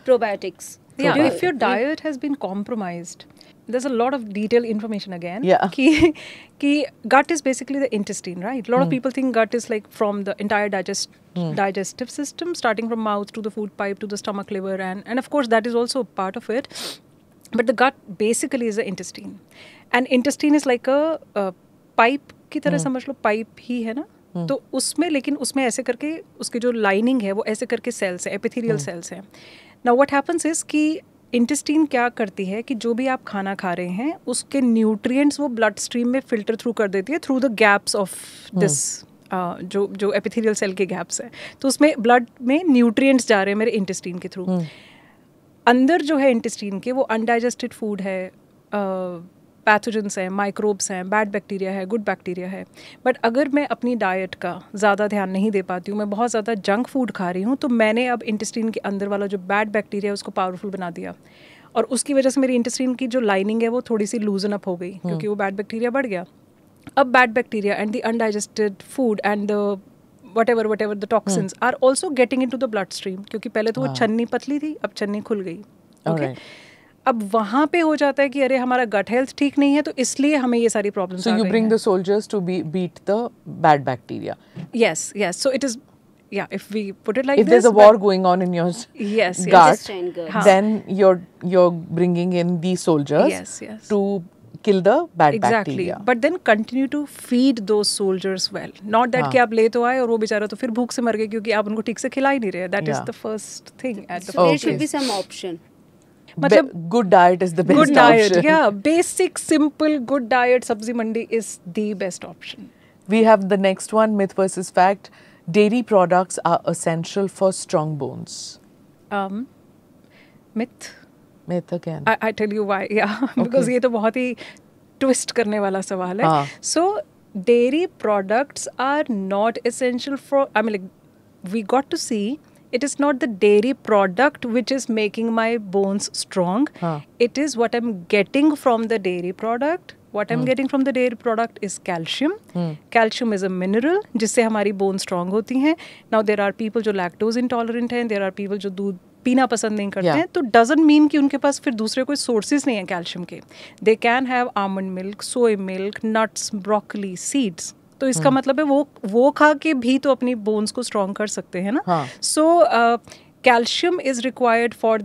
probiotics. Yeah, if your diet has been compromised, there's a lot of detailed information again. Yeah. Ki gut is basically the intestine, right? A lot of people think gut is like from the entire digestive system, starting from mouth to the food pipe to the stomach, liver, and of course that is also part of it. But the gut basically is the intestine, and intestine is like a pipe की तरह समझ लो, pipe ही है ना. तो उसमें, लेकिन उसमें ऐसे करके उसकी जो लाइनिंग है वो ऐसे करके सेल्स है, एपिथेलियल सेल्स हैं. नाउ व्हाट हैपन्स इज कि इंटेस्टाइन क्या करती है कि जो भी आप खाना खा रहे हैं उसके न्यूट्रिएंट्स वो ब्लड स्ट्रीम में फिल्टर थ्रू कर देती है through the gaps of this जो एपिथेलियल सेल के गैप्स हैं. तो उसमें ब्लड में न्यूट्रिएंट्स जा रहे हैं मेरे इंटेस्टाइन के थ्रू. अंदर जो है इंटेस्टाइन के वो अनडाइजेस्टेड फूड है, पैथोजेंस हैं, माइक्रोब्स हैं, बैड बैक्टीरिया है, गुड बैक्टीरिया है. बट अगर मैं अपनी डाइट का ज़्यादा ध्यान नहीं दे पाती हूँ, मैं बहुत ज़्यादा जंक फूड खा रही हूँ, तो मैंने अब इंटेस्टाइन के अंदर वाला जो बैड बैक्टीरिया है उसको पावरफुल बना दिया, और उसकी वजह से मेरी इंटेस्टाइन की जो लाइनिंग है वो थोड़ी सी लूजन अप हो गई, क्योंकि वो बैड बैक्टीरिया बढ़ गया. अब bad bacteria and the undigested food and whatever the toxins are also getting into the bloodstream, क्योंकि पहले तो वो छन्नी पतली थी, अब छन्नी खुल गई. ओके, अब वहाँ पे हो जाता है कि अरे हमारा गट हेल्थ ठीक नहीं है, तो इसलिए हमें ये सारी प्रॉब्लम्स आ गई हैं. So you bring the soldiers to beat the bad bacteria. Yes. So it is, yeah, if we put it like if this, there's a war going on in your yes, gut, yes. then you're bringing in these soldiers yes. to kill the bad exactly. bacteria. But then continue to feed those soldiers well. Not that कि आप ले तो आए और वो बेचारा तो फिर भूख से मर गए क्योंकि आप उनको ठीक से खिला ही नहीं रहे. That is the first thing at the So there should be some option. मतलब good diet is the best good diet, option. yeah, basic simple good diet. Sabzi mandi is the best option. We have the next one, myth versus fact. Dairy products are essential for strong bones. Myth. Myth again. I tell you why. Yeah, because ये तो बहुत ही twist करने वाला सवाल है. So dairy products are not essential for. I mean, like we got to see. It is not the dairy product which is making my bones strong. It is what I'm getting from the dairy product. What I'm getting from the dairy product is calcium. Calcium is a mineral जिससे हमारी bones strong होती हैं. Now there are people जो lactose intolerant हैं. There are people जो दूध पीना पसंद नहीं करते हैं. तो doesn't mean कि उनके पास फिर दूसरे कोई sources नहीं हैं calcium के. They can have almond milk, soy milk, nuts, broccoli, seeds. तो इसका मतलब है वो खा के भी तो अपनी बोन्स को स्ट्रॉन्ग कर सकते हैं ना. So calcium is required for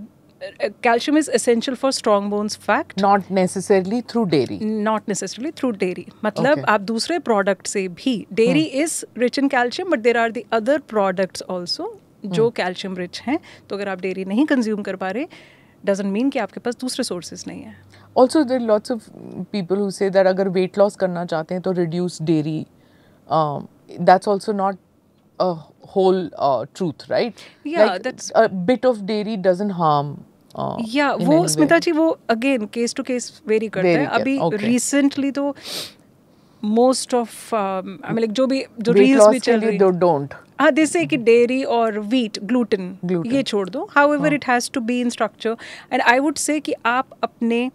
calcium is essential for strong bones fact. Not necessarily through dairy. Not necessarily through dairy. मतलब आप दूसरे product से भी dairy is rich in calcium, but there are the other products also जो calcium rich हैं. तो अगर आप dairy नहीं consume कर पा रहे, doesn't mean कि आपके पास दूसरे sources नहीं हैं. Also there are lots of people who say that अगर weight loss करना चाहते हैं तो reduce dairy. That's also not a whole truth, right? Yeah, like, that's a bit of dairy doesn't harm. Yeah, वो स्मिता जी वो again case to case vary करता है. अभी recently तो most of I mean like जो reels भी चल रही don't. हाँ, they say कि dairy और wheat, gluten ये छोड़ दो. However, it has to be in structure. And I would say कि आप अपने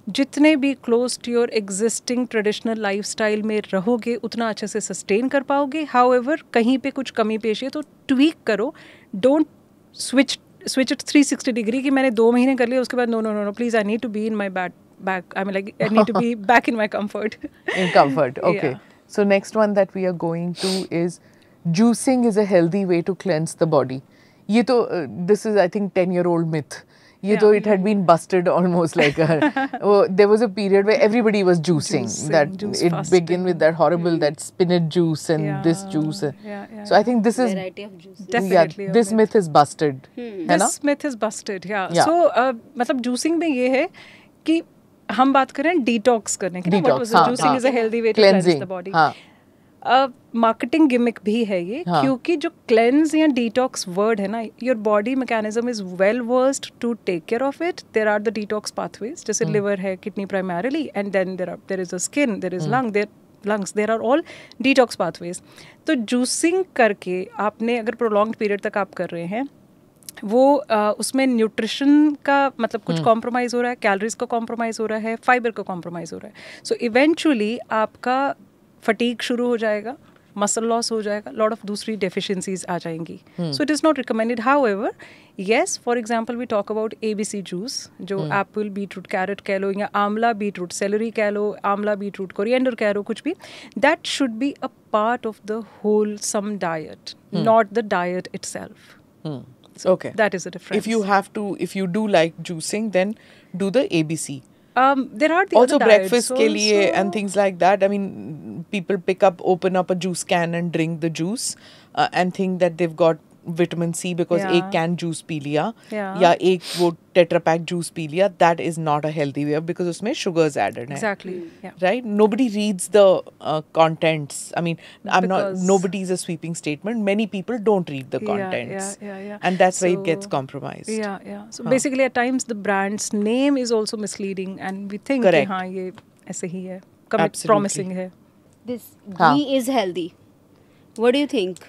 जितने भी close to your existing traditional lifestyle में रहोगे उतना अच्छे से सस्टेन कर पाओगे. हाउएवर कहीं पे कुछ कमी पेशी है तो ट्वीक करो. डोंट स्विच इट 360 डिग्री कि मैंने 2 महीने कर लिया उसके बाद no please I need to be in my back I mean like I need to be back in my comfort. In comfort, okay. Yeah. So next one that we are going to is juicing is a healthy way to cleanse the body. ये तो this is I think 10-year-old myth. ये तो it had been busted almost like there was a period where everybody was juicing that juice it fasting. Began with that horrible that spinach juice and this juice. So I think this is variety of juices. Definitely this myth is busted. This myth is busted. Yeah. So मतलब juicing में ये है कि हम बात करें detox करने की. What was juicing is a healthy way to cleanse the body. Marketing gimmick भी है ये. क्योंकि जो क्लेंस या डिटॉक्स वर्ड है ना, your body mechanism is well versed to take care of it. There are the detox pathways, जैसे लिवर है, kidney primarily, and then there is a skin, there is lungs, there are all detox pathways. तो जूसिंग करके आपने अगर प्रोलॉन्ग्ड पीरियड तक आप कर रहे हैं वो उसमें न्यूट्रिशन का मतलब कुछ कॉम्प्रोमाइज़ हो रहा है, कैलोरीज का कॉम्प्रोमाइज़ हो रहा है, फाइबर का कॉम्प्रोमाइज़ हो रहा है. सो इवेंचुअली आपका फटीक शुरू हो जाएगा, मसल लॉस हो जाएगा, लॉट ऑफ दूसरी डेफिशिएंसीज आ जाएंगी. So it is not recommended. However yes, for example we talk about ABC juice, जो एप्पल, बीटरूट, कैरेट कह लो, या आंवला बीटरूट, सेलरी कह लो, आंवला बीटरूट, कोरिएंडर कह लो, कुछ भी, that should be a part of the wholesome diet, not the diet itself. So okay, that is a difference. If you do like juicing, then do the ABC. There are the also other breakfast ke liye and things like that. I mean, people open up a juice can and drink the juice and think that they've got vitamin C because एक can juice पी लिया या एक वो tetra pack juice पी लिया. That is not a healthy way because उसमें sugars added हैं. Exactly. Yeah. Right? Nobody reads the contents. I mean, nobody is a sweeping statement. Many people don't read the contents. Yeah. And that's why it gets compromised. Yeah. So basically at times the brand's name is also misleading and we think कि हाँ ये ऐसे ही है, Absolutely. प्रॉमिसिंग है. This हाँ. ghee is healthy. What do you think?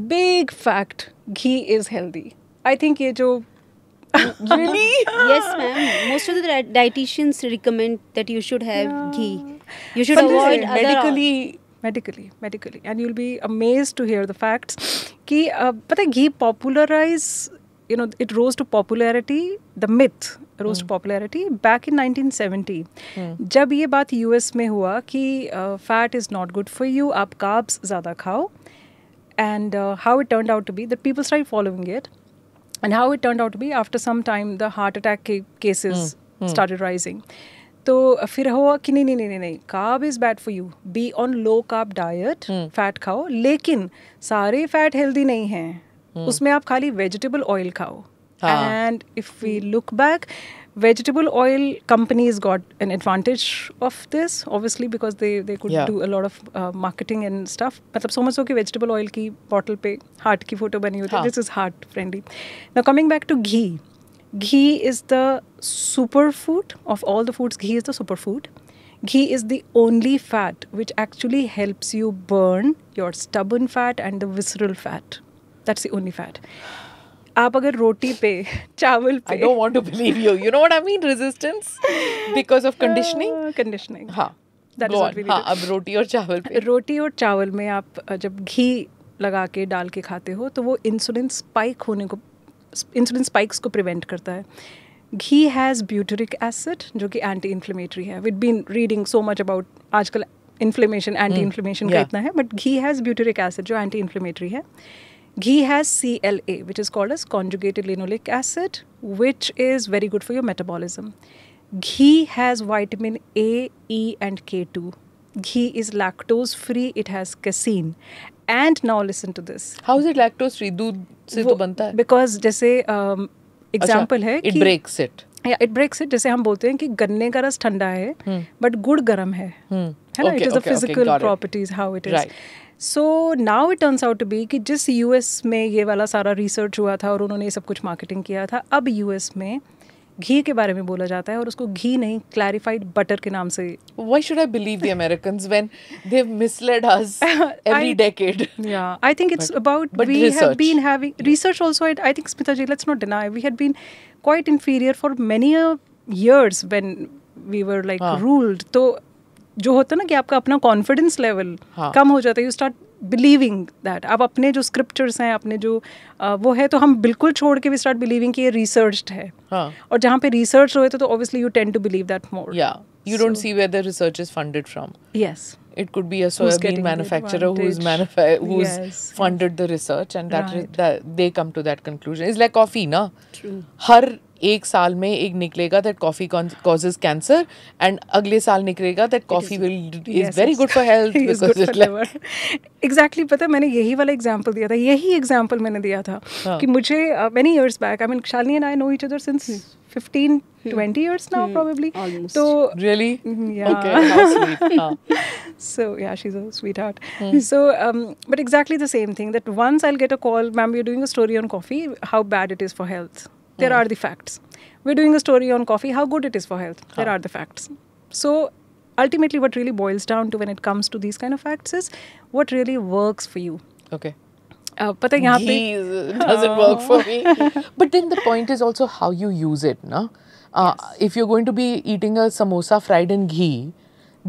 Big fact, ghee is healthy. I think ये जो Really? Yes, ma'am. Most of the dietitians recommend that you should have ghee. You should But avoid listen, other medically, and you'll be amazed to hear the facts कि पता है घी popularize, it rose to popularity, the myth rose to popularity back in 1970. जब ये बात US में हुआ कि fat is not good for you, आप carbs ज़्यादा खाओ, and how it turned out to be that people started following it, and how it turned out to be after some time the heart attack cases started rising. तो फिर हुआ कि नहीं, carb is bad for you, be on low carb diet, fat खाओ, लेकिन सारे फैट हेल्दी नहीं हैं, उसमें आप खाली वेजिटेबल ऑयल खाओ. And if we look back, vegetable oil companies got an advantage of this, obviously, because they could do a lot of marketing and stuff. मतलब so much so कि vegetable oil की bottle पे heart की photo बनी होती है. This is heart friendly. Now coming back to ghee. Ghee is the superfood of all the foods. Ghee is the superfood. Ghee is the only fat which actually helps you burn your stubborn fat and the visceral fat. That's the only fat. आप अगर रोटी पे, चावल पे, I don't want to believe you. You know what I mean? Resistance because of conditioning. Conditioning. हाँ. That Go is on. what we need. हाँ, अब रोटी और चावल पे. रोटी और चावल में आप जब घी लगा के डाल के खाते हो तो वो इंसुलिन स्पाइक्स को प्रिवेंट करता है. घी हैज़ ब्यूटरिक एसिड जो कि एंटी इन्फ्लेमेटरी है. We'd been reading so much about आजकल इन्फ्लेमेशन, एंटी इन्फ्लेमेशन का इतना है, but ghee has butyric acid जो एंटी इन्फ्लेमेटरी है. Ghee has CLA, which is called as conjugated linoleic acid, which is very good for your metabolism. Ghee has vitamin A, E, and K2. Ghee is lactose free. It has casein. And now listen to this. How is it lactose free? दूध से तो बनता है. Because जैसे example है it कि breaks it. Yeah, it breaks it. जैसे हम बोलते हैं कि गन्ने का रस ठंडा है, but गुड़ गर्म है. है ना? It is the physical properties how it is. Right. So now it turns out to be कि जिस यूएस में ये वाला सारा रिसर्च हुआ था और उन्होंने ये सब कुछ मार्केटिंग किया था, अब यूएस में घी के बारे में बोला जाता है और उसको घी नहीं, क्लैरिफाइड बटर के नाम से. Why should I believe the Americans when they've misled us every decade? Yeah, I think it's about but we research. have been having research also. I think Smita ji, let's not deny, we had been quite inferior for many years when we were like ruled. तो जो होता है ना कि आपका अपना कॉन्फिडेंस लेवल कम हो जाता है, यू स्टार्ट बिलीविंग दैट. आप अपने जो स्क्रिप्चर्स हैं, अपने जो वो है, तो हम बिल्कुल छोड़ के भी स्टार्ट बिलीविंग कि ये रिसर्च्ड है. और जहाँ पे रिसर्च हुए तो obviously you tend to believe that more. Yeah, you don't see where the research is funded from. Yes. It could be a soybean manufacturer who's funded the research, and that they come to that conclusion. It's like coffee, na? True. हर एक साल में एक निकलेगा that coffee causes cancer, and अगले साल निकलेगा that coffee is very good for health because it's like exactly. पता है मैंने यही वाला एग्जांपल दिया था, यही एग्जांपल मैंने दिया था कि मुझे many years back, I mean Shalini and I know each other since 15-20 years now probably. Almost. So really? Yeah. Okay, how sweet. So yeah, she's a sweetheart. So but exactly the same thing, that once I'll get a call, ma'am, we're doing a story on coffee, how bad it is for health. There are the facts. We're doing a story on coffee, how good it is for health. There are the facts. So ultimately what really boils down to when it comes to these kind of facts is what really works for you. Okay. पता है यहाँ पे Ghee doesn't work for me. But then the point is also how you use it, na? If you're going to be eating a samosa fried in ghee,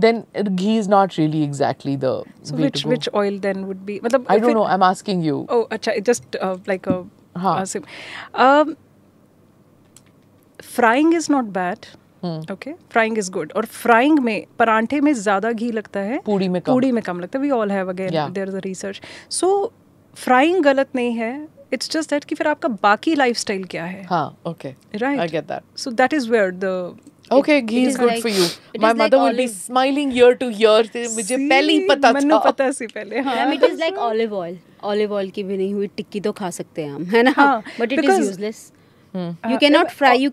then ghee is not really exactly the so way to go. which oil then would be? मतलब I don't know. I'm asking you. Oh, अच्छा, just like a frying is not bad. Okay, frying is good. और फ्राइंग में परांठे में ज़्यादा घी लगता है, पूड़ी में कम लगता है. We all have again there is a research. So frying गलत नहीं है, इट्स जस्ट दैट कि फिर आपका बाकी लाइफस्टाइल क्या है. हाँ, okay. Right. I get that. So that is where the Okay, ghee is good like- for you. it My is mother like will be olive. smiling ear to ear. मुझे पहले ही पता मैंने था. पता सी पहले. हाँ. Ma'am, it is like olive oil. Olive oil की बनी हुई टिक्की तो खा सकते हैं हम, है ना? हाँ, But it is because- useless. You cannot fry. You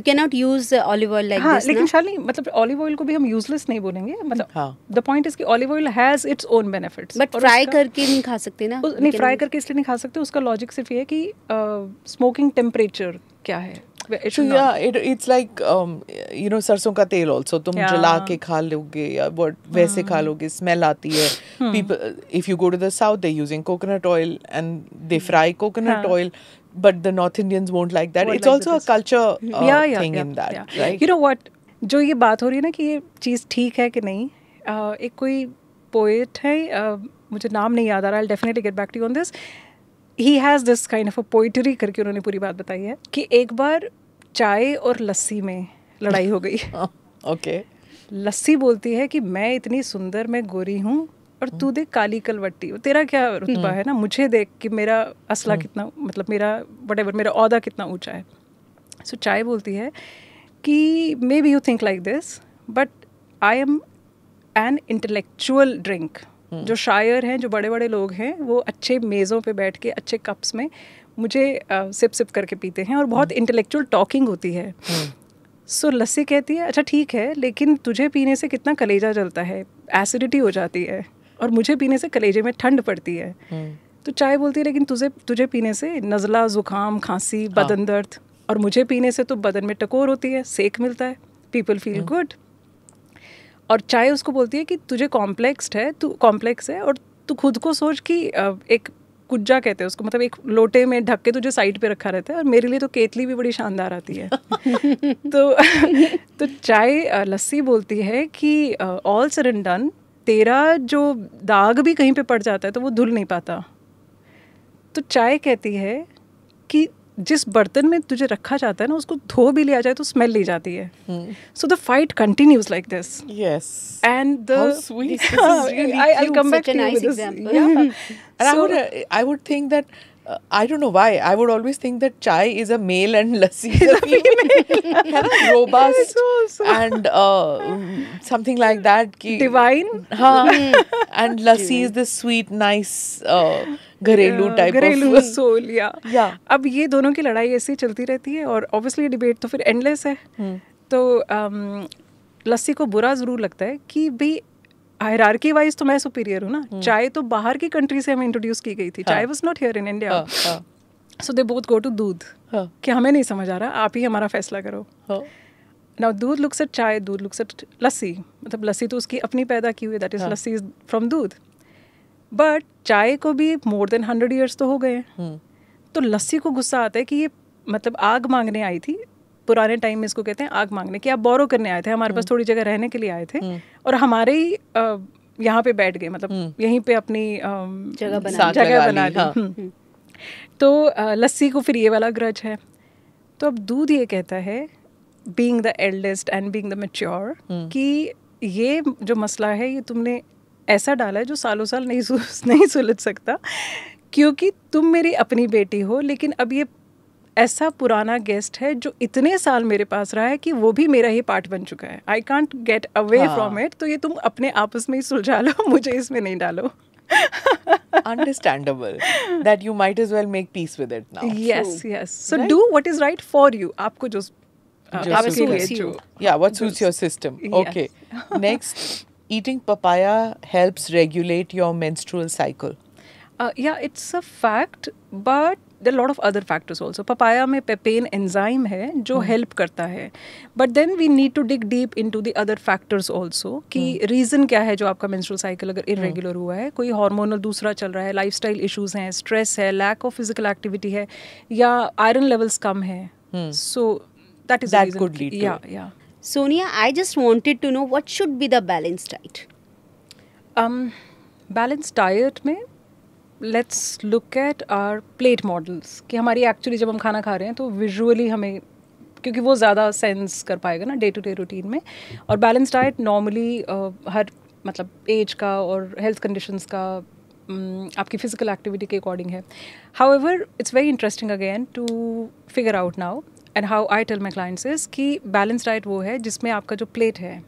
cannot use olive oil like हाँ, this. लेकिन ना? शालिनी मतलब ऑलिव ऑयल को भी हम यूजलेस नहीं बोलेंगे. मतलब हाँ. द पॉइंट इज कि olive oil has its own benefits. But fry करके नहीं खा सकते ना? नहीं, फ्राई करके इसलिए नहीं खा सकते. उसका लॉजिक सिर्फ ये है कि स्मोकिंग टेम्परेचर क्या है. It So should not. yeah, it's like सरसों का तेल also तुम Yeah. जला के खा लोगे या what वैसे खा लोगे, smell आती है. People, if you go to the south, they're using coconut oil and they fry coconut oil, but the North Indians won't like that. Won't It's like also a this. culture thing yeah, in that, yeah. right? You know what? जो ये बात हो रही है ना कि ये चीज़ ठीक है कि नहीं, एक कोई पोएट है, मुझे नाम नहीं याद आ रहा, I'll definitely get back to you on this. He has this kind of a poetry करके उन्होंने पूरी बात बताई है कि एक बार चाय और लस्सी में लड़ाई हो गई. Okay. लस्सी बोलती है कि मैं इतनी सुंदर, मैं गोरी हूँ और तू देख काली कलवट्टी, तेरा क्या रुतबा है ना, मुझे देख कि मेरा असला कितना, मतलब मेरा whatever, मेरा औहदा कितना ऊंचा है. सो चाय बोलती है कि may be you think like this but I am an intellectual drink. जो शायर हैं, जो बड़े बड़े लोग हैं, वो अच्छे मेज़ों पे बैठ के अच्छे कप्स में मुझे सिप सिप करके पीते हैं और बहुत इंटेलेक्चुअल टॉकिंग होती है. सो लस्सी कहती है अच्छा ठीक है, लेकिन तुझे पीने से कितना कलेजा जलता है, एसिडिटी हो जाती है, और मुझे पीने से कलेजे में ठंड पड़ती है. तो चाय बोलती है लेकिन तुझे पीने से नज़ला, ज़ुकाम, खांसी, बदन दर्द, और मुझे पीने से तो बदन में टकोर होती है, सेक मिलता है, पीपल फील गुड. और चाय उसको बोलती है कि तुझे कॉम्प्लेक्स है और तू खुद को सोच कि एक कुज्जा कहते हैं उसको, मतलब एक लोटे में ढक के तुझे साइड पे रखा रहता है, और मेरे लिए तो केतली भी बड़ी शानदार आती है. तो चाय लस्सी बोलती है कि ऑल सर एंड डन, तेरा जो दाग भी कहीं पे पड़ जाता है तो वो धुल नहीं पाता. तो चाय कहती है कि जिस बर्तन में तुझे रखा जाता है ना, उसको धो भी लिया जाए तो स्मेल ली जाती है. So the fight continues like this. Yes. And How sweet. This is really I'll come back Such a to you nice with this. example. Yeah. And I would think that I don't know why, I would always think that chai is a male and lassi is a female. Kind of robust and something like that. Divine. And lassi is the sweet, nice घरेलू type घरेलू of सोल. Yeah. अब ये दोनों की लड़ाई ऐसे ही चलती रहती है, और ऑब्वियसली डिबेट तो फिर एंडलेस है. तो लस्सी को बुरा ज़रूर लगता है कि भाई हायरार्की वाइज तो मैं सुपीरियर हूँ ना. चाय तो बाहर की कंट्री से हमें इंट्रोड्यूस की गई थी. Chai was not here in India. So they both go to doodh कि हमें नहीं समझ आ रहा, आप ही हमारा फैसला करो. नाउ दूध लुक्स एट चाय, दूध लुक्स एट लस्सी, मतलब लस्सी तो उसकी अपनी पैदा की हुई, that is lassi is from दूध. बट चाय को भी मोर देन 100 years तो हो गए हैं. तो लस्सी को गुस्सा आता है कि ये मतलब आग मांगने आई थी, पुराने टाइम में इसको कहते हैं आग मांगने, कि आप बोरो करने आए थे, हमारे पास थोड़ी जगह रहने के लिए आए थे, और हमारे ही यहाँ पे बैठ गए, मतलब यहीं पे अपनी जगह बना ली. तो लस्सी को फिर ये वाला ग्रज है. तो अब दूध ये कहता है, being the eldest and being the mature, कि ये जो मसला है ये तुमने ऐसा डाला है जो सालों साल नहीं सुलझ सकता, क्योंकि तुम मेरी अपनी बेटी हो, लेकिन अब ये ऐसा पुराना गेस्ट है जो इतने साल मेरे पास रहा है कि वो भी मेरा ही पार्ट बन चुका है. I can't get away from it. तो ये तुम अपने आपस में ही सुलझा लो, मुझे इसमें नहीं डालो. Understandable that you might as well make peace with it now. Yes. So do what is right for you. आपको जो आपके लिए जो. Yeah, what suits your system. Okay. Next, eating papaya helps regulate your menstrual cycle. Yeah, it's a fact, but there are a lot of other factors also. Papaya में papain enzyme है जो help करता है, but then we need to dig deep into the other factors also कि reason क्या है जो आपका menstrual cycle अगर irregular हुआ है, कोई hormonal दूसरा चल रहा है, lifestyle issues हैं, stress है, lack of physical activity है, या iron levels कम है. So that is the reason. Could lead to yeah. Sonia, I just wanted to know what should be the balanced diet. Balanced diet में let's look at our plate models कि हमारी एक्चुअली जब हम खाना खा रहे हैं तो विजुअली हमें, क्योंकि वो ज़्यादा सेंस कर पाएगा ना डे टू डे रूटीन में. और बैलेंस डाइट नॉर्मली हर मतलब एज का और हेल्थ कंडीशंस का आपकी फिजिकल एक्टिविटी के अकॉर्डिंग है. However it's very interesting again to figure out now and how I tell my clients is कि बैलेंस डाइट वो है जिसमें आपका जो प्लेट है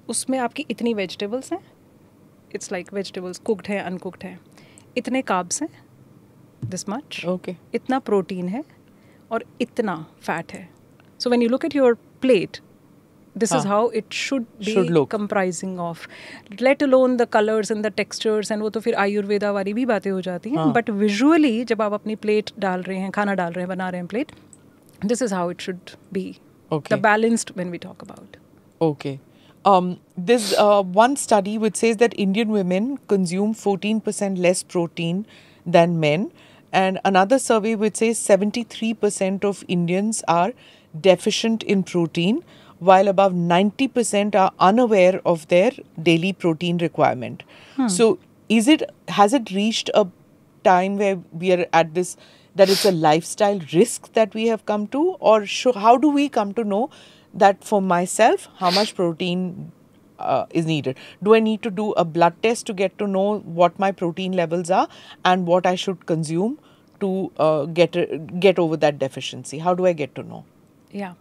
उसमें आपकी इतनी वेजिटेबल्स हैं, इट्स लाइक वेजिटेबल्स कुकड है अनकुकड है, इतने कार्ब्स हैं दिस मच, Okay. इतना प्रोटीन है और इतना फैट है. So when you look at your plate, this is how it should Should be look. Comprising of, let alone the colours and the textures, and वो तो फिर आयुर्वेदा वाली भी बातें हो जाती हैं. बट विजुअली जब आप अपनी प्लेट डाल रहे हैं, खाना डाल रहे हैं, बना रहे हैं plate, This is how it should be. Okay. The balanced when we talk about. Okay. There's one study which says that Indian women consume 14% less protein than men, and another survey which says 73% of Indians are deficient in protein, while above 90% are unaware of their daily protein requirement. So, has it reached a time where we are at this, that it's a lifestyle risk that we have come to, or how do we come to know that for myself how much protein is needed? Do I need to do a blood test to get to know what my protein levels are and what I should consume to get over that deficiency? How do I get to know? Yeah.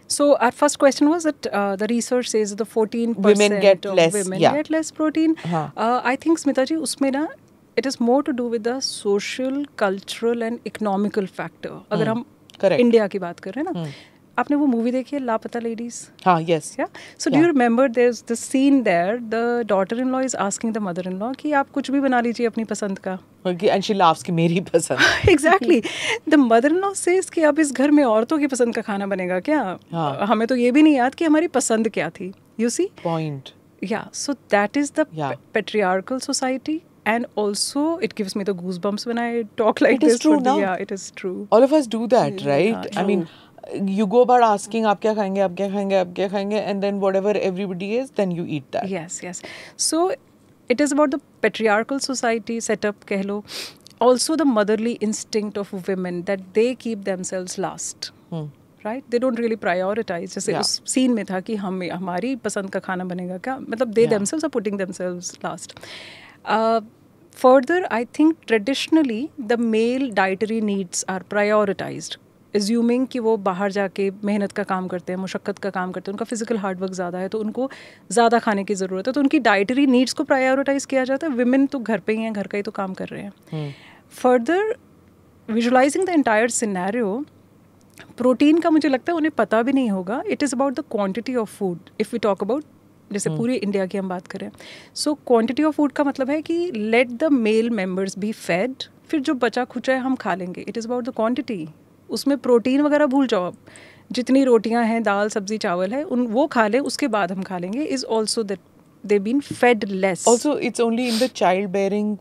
So our first question was that the research says that the 14% Women get of less, women yeah. get less protein. हाँ. I think Smita ji, उसमें ना it is more to do with the social, cultural and economical factor. अगर हम Correct. इंडिया की बात कर रहे हैं ना, आपने वो मूवी देखी है लापता लेडीज? हाँ, yes. Yeah. So do you remember there's the scene there, the daughter-in-law is asking the mother-in-law कि आप कुछ भी बना लीजिए अपनी पसंद का. Okay, and she laughs कि मेरी पसंद. Exactly. The mother-in-law says कि अब इस घर में औरतों की पसंद का खाना बनेगा क्या? हाँ. हमें तो ये भी नहीं याद कि हमारी पसंद क्या थी. You see? Point. Yeah. So that is the Yeah. patriarchal society, and also it gives me the goosebumps when I talk like It is this. true but now. Yeah, it is true. All of us do that, right? Yeah, I mean, you go about asking आप क्या खाएंगे, आप क्या खाएंगे, आप क्या खाएंगे, and then whatever everybody is, then you eat that. Yes, yes. So it is about the patriarchal society setup, कह लो. Also the motherly instinct of women that they keep themselves last. Right? They don't really prioritize. जैसे Yeah. उस scene में था कि हमारी पसंद का खाना बनेगा क्या? मतलब they Yeah. themselves are putting themselves last. Further, I think traditionally the male dietary needs are prioritized. Assuming कि वो बाहर जाके मेहनत का काम करते हैं, मुशक्क़त का काम करते हैं, उनका फिजिकल हार्डवर्क ज़्यादा है, तो उनको ज़्यादा खाने की ज़रूरत है, तो उनकी डाइटरी नीड्स को प्रायोरिटाइज़ किया जाता है. विमेन तो घर पे ही हैं, घर का ही तो काम कर रहे हैं. Further visualising the entire scenario, protein का मुझे लगता है उन्हें पता भी नहीं होगा. It is about the quantity of food. If we talk about, जैसे पूरी इंडिया की हम बात करें, सो क्वांटिटी ऑफ फूड का मतलब है कि let the male members be fed, फिर जो बचा खुचा है हम खा लेंगे. It is about the quantity. उसमें प्रोटीन वगैरह भूल जाओ आप. जितनी रोटियां हैं, दाल सब्जी चावल है, उन वो खा लें, उसके बाद हम खा लेंगे. Is also that they been fed less. Also, it's only in the childbearing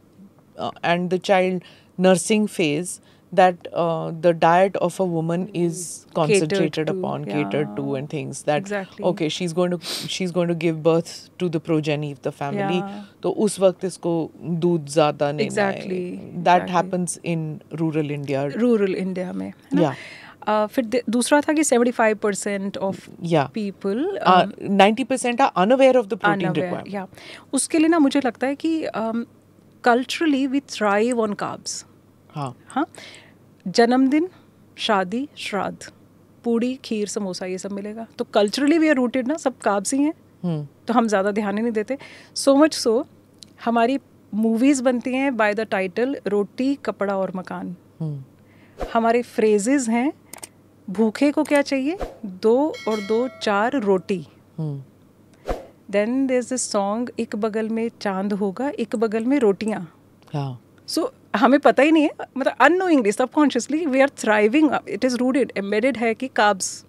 and the child nursing phase that the diet of a woman is concentrated to, upon, yeah. catered to, and things that Exactly. okay, she's going to give birth to the progeny of the family. Yeah. तो उस वक्त इसको दूध ज़्यादा नहीं Exactly, That exactly. happens in rural India. Rural India में, है ना? Yeah. फिर दूसरा था कि 75% of Yeah. People 90% are unaware of the protein unaware. requirement. Yeah. उसके लिए ना मुझे लगता है कि culturally we thrive on carbs. हाँ. हाँ, जन्मदिन, शादी, श्राद्ध, पूड़ी, खीर, समोसा, ये सब मिलेगा. तो कल्चरली वी आर रूटेड ना, सब कार्ब्स ही हैं. तो हम ज़्यादा ध्यान ही नहीं देते. सो मच सो हमारी मूवीज़ बनती हैं बाय द टाइटल रोटी, कपड़ा और मकान. हमारे फ्रेजेस हैं, भूखे को क्या चाहिए? 2 और 2 4 रोटी. Then there is this song, एक बगल में चांद होगा, एक बगल में रोटियां. हाँ. सो हमें पता ही नहीं है, मतलब unknowingly, subconsciously we are thriving. It is rooted, embedded है कि कार्ब्स.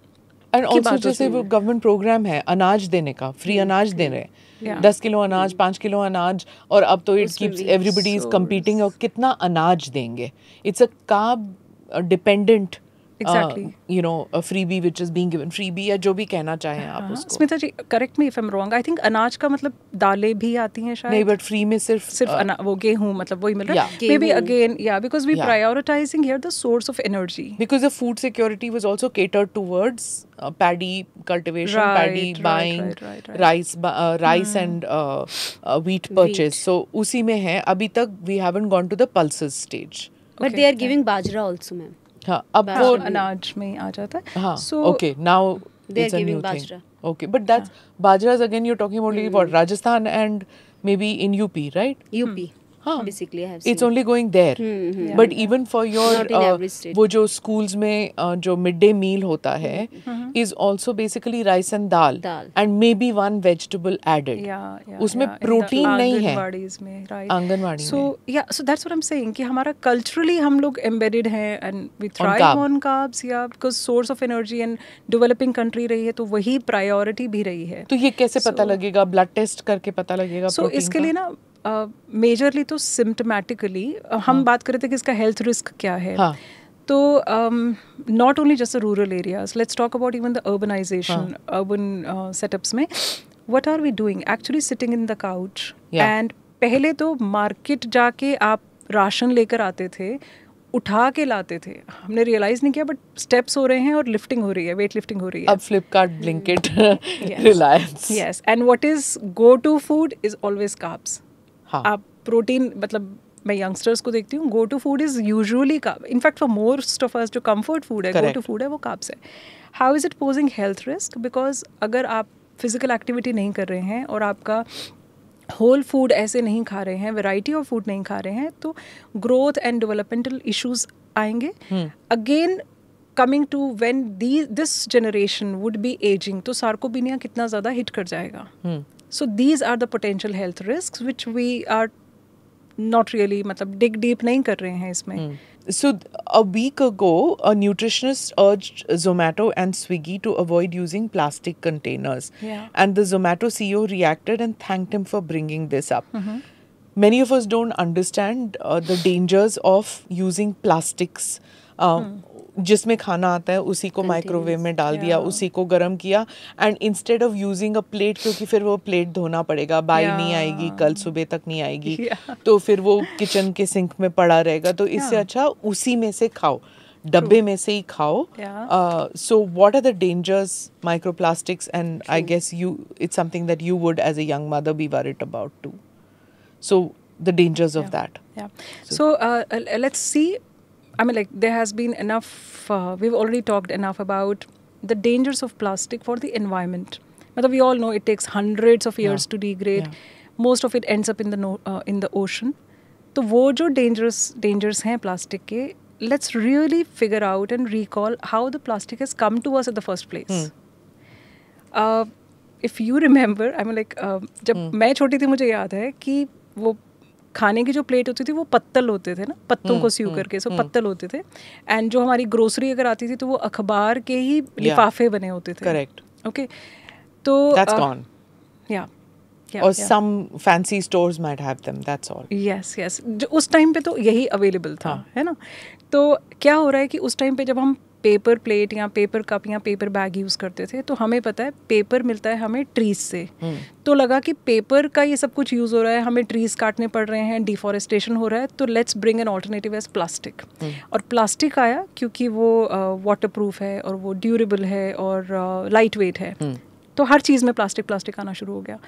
एंड ऑल्सो जैसे वो गवर्नमेंट प्रोग्राम है अनाज देने का, फ्री अनाज दे रहे हैं. 10 किलो अनाज, 5 किलो अनाज, और अब तो it keeps everybody is competing और कितना अनाज देंगे. It's a carb dependent Exactly. You know, a freebie which is being given. Freebie या जो भी कहना चाहें आप उसको. Smita ji, correct me if I am wrong, I think अनाज का मतलब दालें भी आती हैं शायद. नहीं, बट फ्री में सिर्फ वो गेहूं, मतलब वही मिल रहा है. Yeah. मे बी अगेन, या because we Yeah. Prioritising here the source of energy. because the food security was also catered towards paddy cultivation, Right, paddy right, buying, right. rice and wheat purchase. So उसी में है. अभी तक we haven't gone to the pulses stage. But they are giving bajra also, ma'am. हाँ, अब Bajra. वो अनाज में आ जाता है. हाँ. So Okay, now They it's are a giving new thing. bajra. Okay, but that's bajras again. You're talking about what, Rajasthan and maybe in UP, right? UP. हाँ, Basically, I have it's seen. only going there. But even for your Not in every state. वो जो schools में जो midday meal होता है is also basically rice and dal Dal. and maybe one vegetable added. उसमें protein नहीं है आंगनवाड़ीज में, right? आंगनवाड़ी So में. yeah, so that's what I'm saying कि हमारा culturally हम लोग embedded हैं and we thrive carb. on carbs, yeah, because source of energy and developing country रही है तो वही priority भी रही है. तो ये कैसे पता लगेगा? ब्लड टेस्ट करके पता लगेगा So प्रोटीन इसके लिए ना मेजरली तो सिम्टोमेटिकली हम बात कर रहे थे कि इसका हेल्थ रिस्क क्या है. हाँ. तो not only just rural areas, let's talk about even the urbanisation, urban setups में what are we doing? Actually sitting in the couch and पहले तो मार्केट जाके आप राशन लेकर आते थे, उठा के लाते थे, हमने रियलाइज नहीं किया बट स्टेप्स हो रहे हैं और लिफ्टिंग हो रही है, वेट लिफ्टिंग हो रही है. अब Flipkart, Blinkit, Reliance. Yes, and what is go to food is always carbs. हाँ. आप प्रोटीन, मतलब मैं यंगस्टर्स को देखती हूँ, go to food is usually carb. In fact for most of us जो कंफर्ट फूड है, गो टू फूड है, वो कार्ब्स है. How is it posing health risk? Because अगर आप फिजिकल एक्टिविटी नहीं कर रहे हैं और आपका होल फूड ऐसे नहीं खा रहे हैं, वैरायटी ऑफ फूड नहीं खा रहे हैं, तो ग्रोथ एंड डेवलपमेंटल इश्यूज आएंगे. Again coming to when this generation would be ageing, तो सार्कोपिनिया कितना ज़्यादा हिट कर जाएगा. So these are the potential health risk which we are not really, मतलब डिग डीप नहीं कर रहे हैं इसमें. So a week ago, a nutritionist urged Zomato and Swiggy to avoid using plastic containers. Yeah. And the Zomato CEO reacted and thanked him for bringing this up. Many of us don't understand the dangers of using plastics. जिसमें खाना आता है उसी को माइक्रोवेव में डाल दिया, उसी को गर्म किया, and instead of using a plate, क्योंकि फिर वो प्लेट धोना पड़ेगा, बाई नहीं आएगी, कल सुबह तक नहीं आएगी, तो फिर वो किचन के सिंक में पड़ा रहेगा. तो इससे अच्छा उसी में से खाओ, डब्बे में से ही खाओ. So what are the dangers, microplastics, and I guess you it's something that you would as a young mother be worried about too. So the dangers of that. So let's see. I mean, like, there has been enough, we've already talked enough about the dangers of plastic for the environment. But we all know it takes hundreds of years to degrade. Most of it ends up in the ocean. So wo jo dangers hain plastic ke, let's really figure out and recall how the plastic has come to us at the first place. If you remember, I mean, like, जब मैं छोटी थी मुझे याद है कि वो खाने की जो प्लेट होती थी वो पत्तल होते थे ना, पत्तों को सीव करके, सो पत्तल होते थे. एंड जो हमारी ग्रोसरी अगर आती थी तो वो अखबार के ही लिफाफे बने होते थे. करेक्ट. ओके, तो that's gone. Yeah, or some fancy stores might have them, that's all. yes. जो उस टाइम पे तो यही अवेलेबल था, है ना. तो क्या हो रहा है कि उस टाइम पे जब हम पेपर प्लेट या पेपर कप या पेपर बैग यूज़ करते थे, तो हमें पता है पेपर मिलता है हमें ट्रीज से. तो लगा कि पेपर का ये सब कुछ यूज़ हो रहा है, हमें ट्रीज काटने पड़ रहे हैं, डिफॉरेस्टेशन हो रहा है, तो let's bring an alternative as plastic. और प्लास्टिक आया क्योंकि वो वाटर प्रूफ है और वो ड्यूरेबल है और लाइट वेट है. तो हर चीज़ में प्लास्टिक आना शुरू हो गया.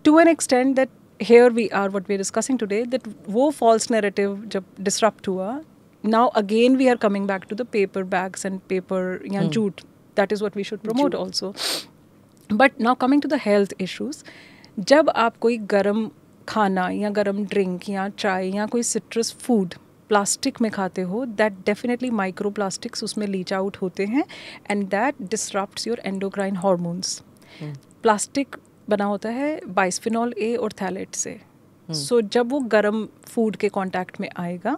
To an extent that here we are, what we're discussing today, that वो false narrative जब disrupt हुआ, now again we are coming back to the paper bags and paper या jute. That is what we should promote also. But now coming to the health issues, जब आप कोई गर्म खाना या गर्म ड्रिंक या चाय या कोई सिट्रस फूड प्लास्टिक में खाते हो, दैट डेफिनेटली माइक्रो प्लास्टिक्स उसमें लीच आउट होते हैं and that disrupts your endocrine hormones. Plastic बना होता है बाइस्फिनॉल ए और थैलेट से. सो जब वो गर्म फूड के कांटेक्ट में आएगा,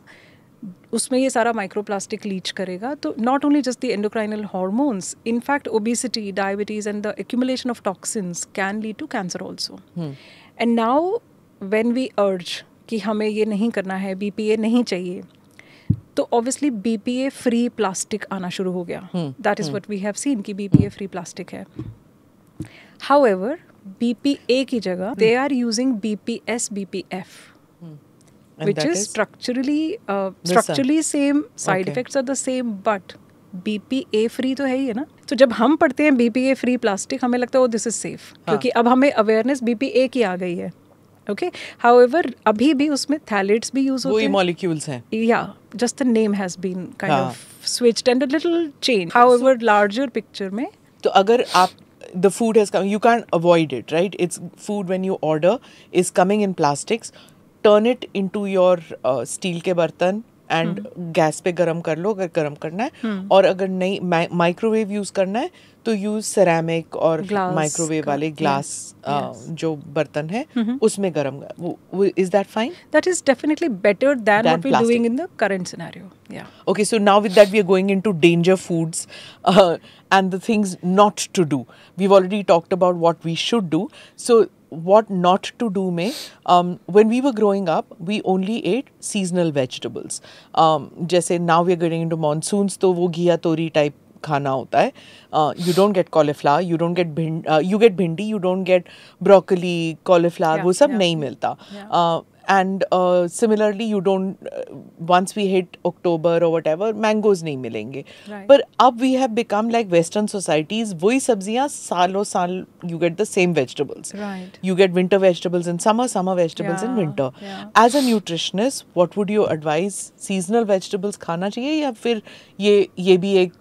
उसमें ये सारा माइक्रोप्लास्टिक लीच करेगा. तो not only just the endocrinal hormones, in fact obesity, diabetes and the accumulation of toxins can lead to cancer also. And now when we urge कि हमें ये नहीं करना है, BPA नहीं चाहिए, तो ऑब्वियसली BPA फ्री प्लास्टिक आना शुरू हो गया. That is what we have seen कि BPA फ्री प्लास्टिक है. हाउएवर BPA की जगह they are using BPS, BPF, which is structurally same, side effects are the same, but BPA free तो है ही है ना. तो जब हम पढ़ते हैं BPA free प्लास्टिक, हमें लगता है वो दिस इज सेफ, क्योंकि अब हमें अवेयरनेस BPA की आ गई है. ओके, हाउएवर अभी भी उसमें थैलेट्स भी यूज होते हैं, वो मॉलिक्यूल्स हैं. या just the name has been kind of switched and a little change. However larger picture में, तो अगर आप the food has come, you can't avoid it, right? It's food when you order is coming in plastics. turn it into your steel के बर्तन एंड गैस पे गरम कर लो अगर गरम करना है, और अगर नहीं माइक्रोवेव यूज करना है तो यूज सेरामिक और माइक्रोवेव वाले ग्लास जो बर्तन है उसमें गरम. Is that fine? That is definitely better than what we're plastic. doing in the current scenario. Yeah. Okay, so now with that we are going into danger foods and the things not to do. We've already talked about what we should do. So what not to do mein, when we were growing up, we only ate seasonal vegetables. Jaise now we are getting into monsoons, तो वो घिया तोरी type खाना होता है. You don't get cauliflower, you don't get you get bhindi, you don't get broccoli, cauliflower, वो सब नहीं मिलता. And similarly you don't once we hit October or whatever, mangoes नहीं मिलेंगे. पर अब we have become like Western societies, वही सब्जियाँ सालों साल you get the same vegetables. Right. You get winter vegetables in summer, summer vegetables in winter. As a nutritionist, what would you advise? Seasonal vegetables खाना चाहिए या फिर ये भी एक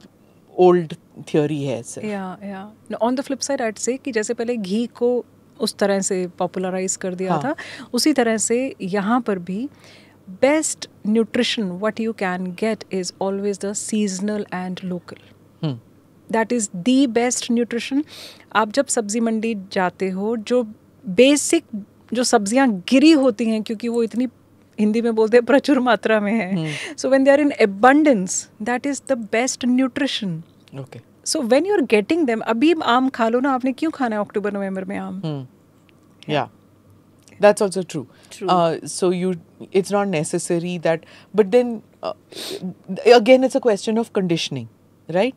old theory है ऐसे? Yeah. On the flip side, I'd say कि जैसे पहले घी को उस तरह से पॉपुलराइज कर दिया था, उसी तरह से यहाँ पर भी best nutrition what you can get is always the seasonal and local. That is the best nutrition. आप जब सब्जी मंडी जाते हो, जो बेसिक जो सब्जियाँ गिरी होती हैं, क्योंकि वो इतनी हिंदी में बोलते हैं प्रचुर मात्रा में है, so when they are in abundance, that is the best nutrition. Okay. So when you're getting them, अभी आम खा लो ना, आपने क्यों खाना है अक्टूबर नवंबर में आम? Yeah, that's also true. So it's not necessary that, but then again it's a question of conditioning, right?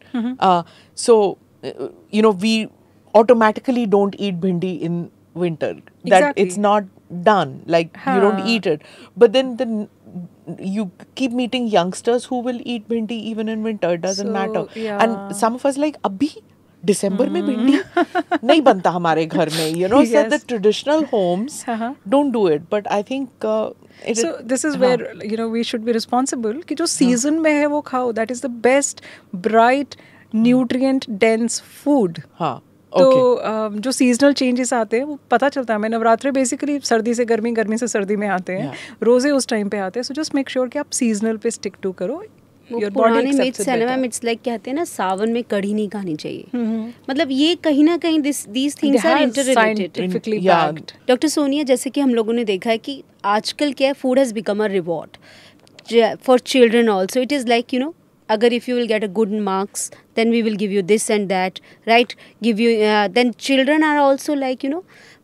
So we automatically don't eat bhindi in winter. That it's not done. Like you don't eat it, but then you keep meeting youngsters who will eat bhindi even in winter. It doesn't matter. And some of us like abhi December में भिंडी नहीं बनता हमारे घर में, so the traditional homes don't do it, but I think so this is where we should be responsible कि जो season में है वो खाओ. That is the best bright nutrient dense food. तो जो सीजनल चेंजेस आते हैं वो पता चलता है. मैं नवरात्रे बेसिकली सर्दी से गर्मी, गर्मी से सर्दी में आते हैं, रोजे उस टाइम पे आते हैं. सो जस्ट मेक श्योर कि आप सीजनल पे स्टिक टू करो. पुराने मिथ्स है ना मैम, इट्स लाइक कहते हैं ना सावन में कढ़ी नहीं खानी चाहिए. मतलब ये कहीं ना कहीं these things are interrelated. Doctor Sonia, जैसे कि हम लोगों ने देखा है कि आजकल क्या है, food has become a reward for children also. It is like अगर if you will get a good marks, then we will give you this and that, right? Give you then children are also like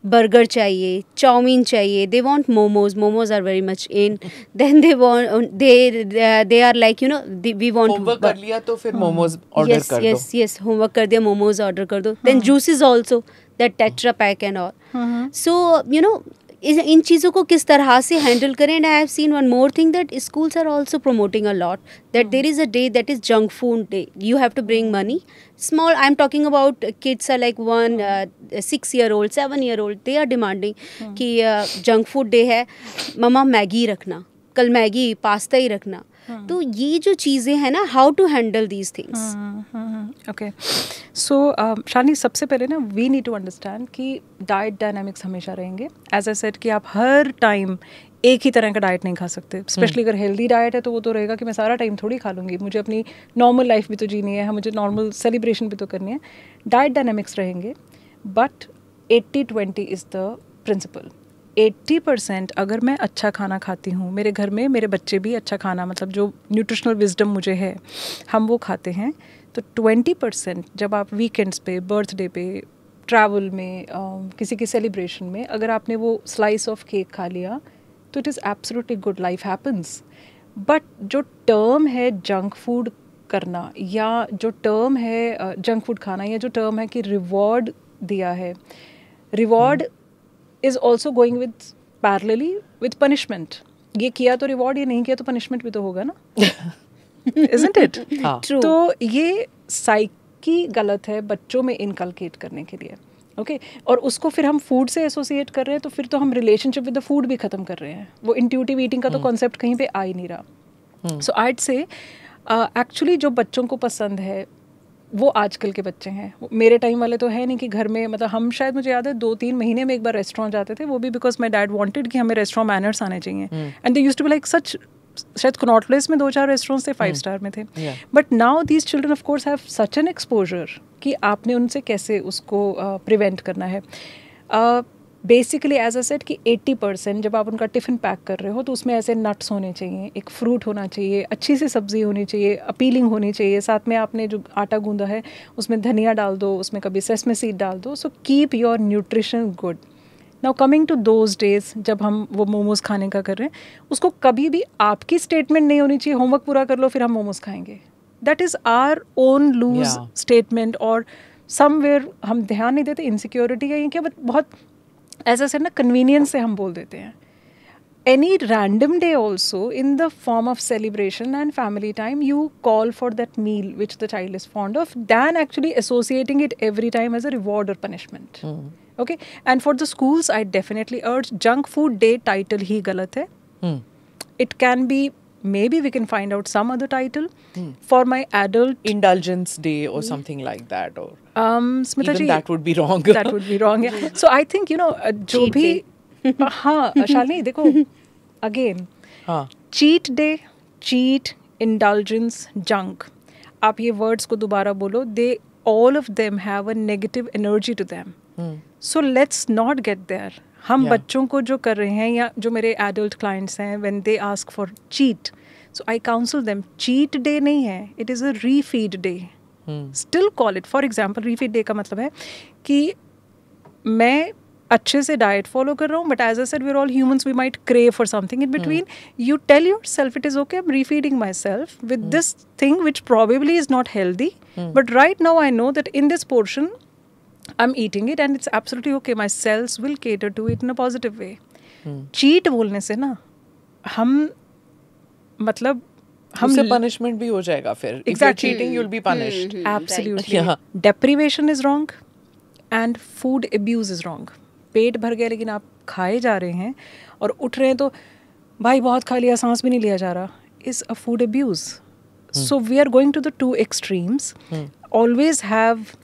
burger चाहिए, चाउमीन चाहिए, they want momos are very much in. Then they want they are like we want homework कर लिया तो फिर momos order कर दो. Yes, homework कर दिया, momos order कर दो. Then juices also, that Tetra Pak and all. So इन चीज़ों को किस तरह से हैंडल करें. And I have seen one more thing that schools are also promoting a lot that there is a day that is junk food day. You have to bring money. Small, I'm talking about kids are like 6-year-old, 7-year-old. They are demanding कि जंक फूड डे है, मम्मा मैगी रखना, कल मैगी पास्ता ही रखना. तो ये जो चीज़ें हैं ना, how to handle these things. Okay, so Shalini, सबसे पहले ना वी नीड टू अंडरस्टैंड कि डाइट डायनामिक्स हमेशा रहेंगे. एज आई सेड कि आप हर टाइम एक ही तरह का डाइट नहीं खा सकते. स्पेशली अगर हेल्दी डाइट है तो वो तो रहेगा कि मैं सारा टाइम थोड़ी खा लूँगी, मुझे अपनी नॉर्मल लाइफ भी तो जीनी है, मुझे नॉर्मल सेलिब्रेशन भी तो करनी है. डाइट डायनामिक्स रहेंगे, बट 80-20 इज़ द प्रिंसिपल. 80% अगर मैं अच्छा खाना खाती हूँ, मेरे घर में मेरे बच्चे भी अच्छा खाना, मतलब जो न्यूट्रिशनल विजडम मुझे है, हम वो खाते हैं, तो 20% जब आप वीकेंड्स पे, बर्थडे पे, ट्रैवल में, किसी की सेलिब्रेशन में अगर आपने वो स्लाइस ऑफ केक खा लिया तो it is absolutely good, life happens. But जो टर्म है जंक फूड करना, या जो टर्म है जंक फूड खाना, या जो टर्म है कि रिवॉर्ड दिया है, reward is also going with parallelly with punishment. ये किया तो रिवॉर्ड, ये नहीं किया तो पनिशमेंट भी तो होगा ना. Isn't it? True. तो ये साइकी गलत है बच्चों में इनकलकेट करने के लिए. ओके, और उसको फिर हम फूड से एसोसिएट कर रहे हैं, तो फिर तो हम रिलेशनशिप विद द फूड भी ख़त्म कर रहे हैं. वो इंट्यूटिव ईटिंग का तो कॉन्सेप्ट कहीं पे आ ही नहीं रहा. सो आइड से एक्चुअली जो बच्चों को पसंद है वो आजकल के बच्चे हैं, मेरे टाइम वाले तो है नहीं कि घर में, मतलब हम शायद, मुझे याद है 2-3 महीने में एक बार रेस्टोरेंट जाते थे, वो भी बिकॉज माई डैड वांटेड कि हमें रेस्टोरेंट मैनर्स आने चाहिए, and they used to be like such, शायद कनॉट प्लेस में 2-4 रेस्टोरेंट्स थे 5 स्टार में थे, but now these children of course have such an exposure कि आपने उनसे कैसे उसको प्रिवेंट करना है। बेसिकली एज अ सेट कि 80% जब आप उनका टिफ़िन पैक कर रहे हो तो उसमें ऐसे नट्स होने चाहिए, एक फ्रूट होना चाहिए, अच्छी सी सब्ज़ी होनी चाहिए, अपीलिंग होनी चाहिए, साथ में आपने जो आटा गूंदा है उसमें धनिया डाल दो, उसमें कभी सेसमे सीड डाल दो, so keep your nutrition good. Now coming to those days जब हम वो मोमोज़ खाने का कर रहे हैं, उसको कभी भी आपकी स्टेटमेंट नहीं होनी चाहिए होमवर्क पूरा कर लो फिर हम मोमोज़ खाएंगे, that is our own loose statement, और समवेयर हम ध्यान नहीं देते, इनसिक्योरिटी है क्या, बट बहुत ऐसा से ना कन्वीनियंस से हम बोल देते हैं। Any random day also in the form of celebration and family time, you call for that meal which the child is fond of, than actually associating it every time as a reward or punishment. Okay, and for the schools I definitely urge, junk food day title ही गलत है. It can be, maybe we can find out some other title for my adult indulgence day or something like that, or Smita even ji, that would be wrong. that would be wrong, yeah. So I think, you know, जो Cheat भी day. हाँ शालिनी देखो, अगेन हाँ, cheat day, cheat, indulgence, junk, आप ये वर्ड्स को दोबारा बोलो, they all of them have a negative energy to them, so let's not get there. हम Yeah. बच्चों को जो कर रहे हैं या जो मेरे एडल्ट क्लाइंट्स हैं, when they ask for cheat, so I counsel them, cheat day नहीं है, it is a refeed day, still call it. For example refeed day का मतलब है कि मैं अच्छे से डाइट फॉलो कर रहा हूँ, but as I said we are all humans, we might crave for something in between, you tell yourself it is okay, I am refeeding myself with this thing which probably is not healthy, but right now I know that in this portion I'm eating it and it's absolutely okay, my cells will cater to it in a positive way. Cheat बोलने से ना हम मतलब उससे punishment भी हो जाएगा फिर. If you're cheating, you'll be punished. Absolutely. Yeah. Deprivation is wrong and food abuse is wrong. पेट भर गया लेकिन आप खाए जा रहे हैं और उठ रहे हैं तो भाई बहुत खा लिया, सांस भी नहीं लिया जा रहा, is a food abuse. So we are going to the two extremes. Always have,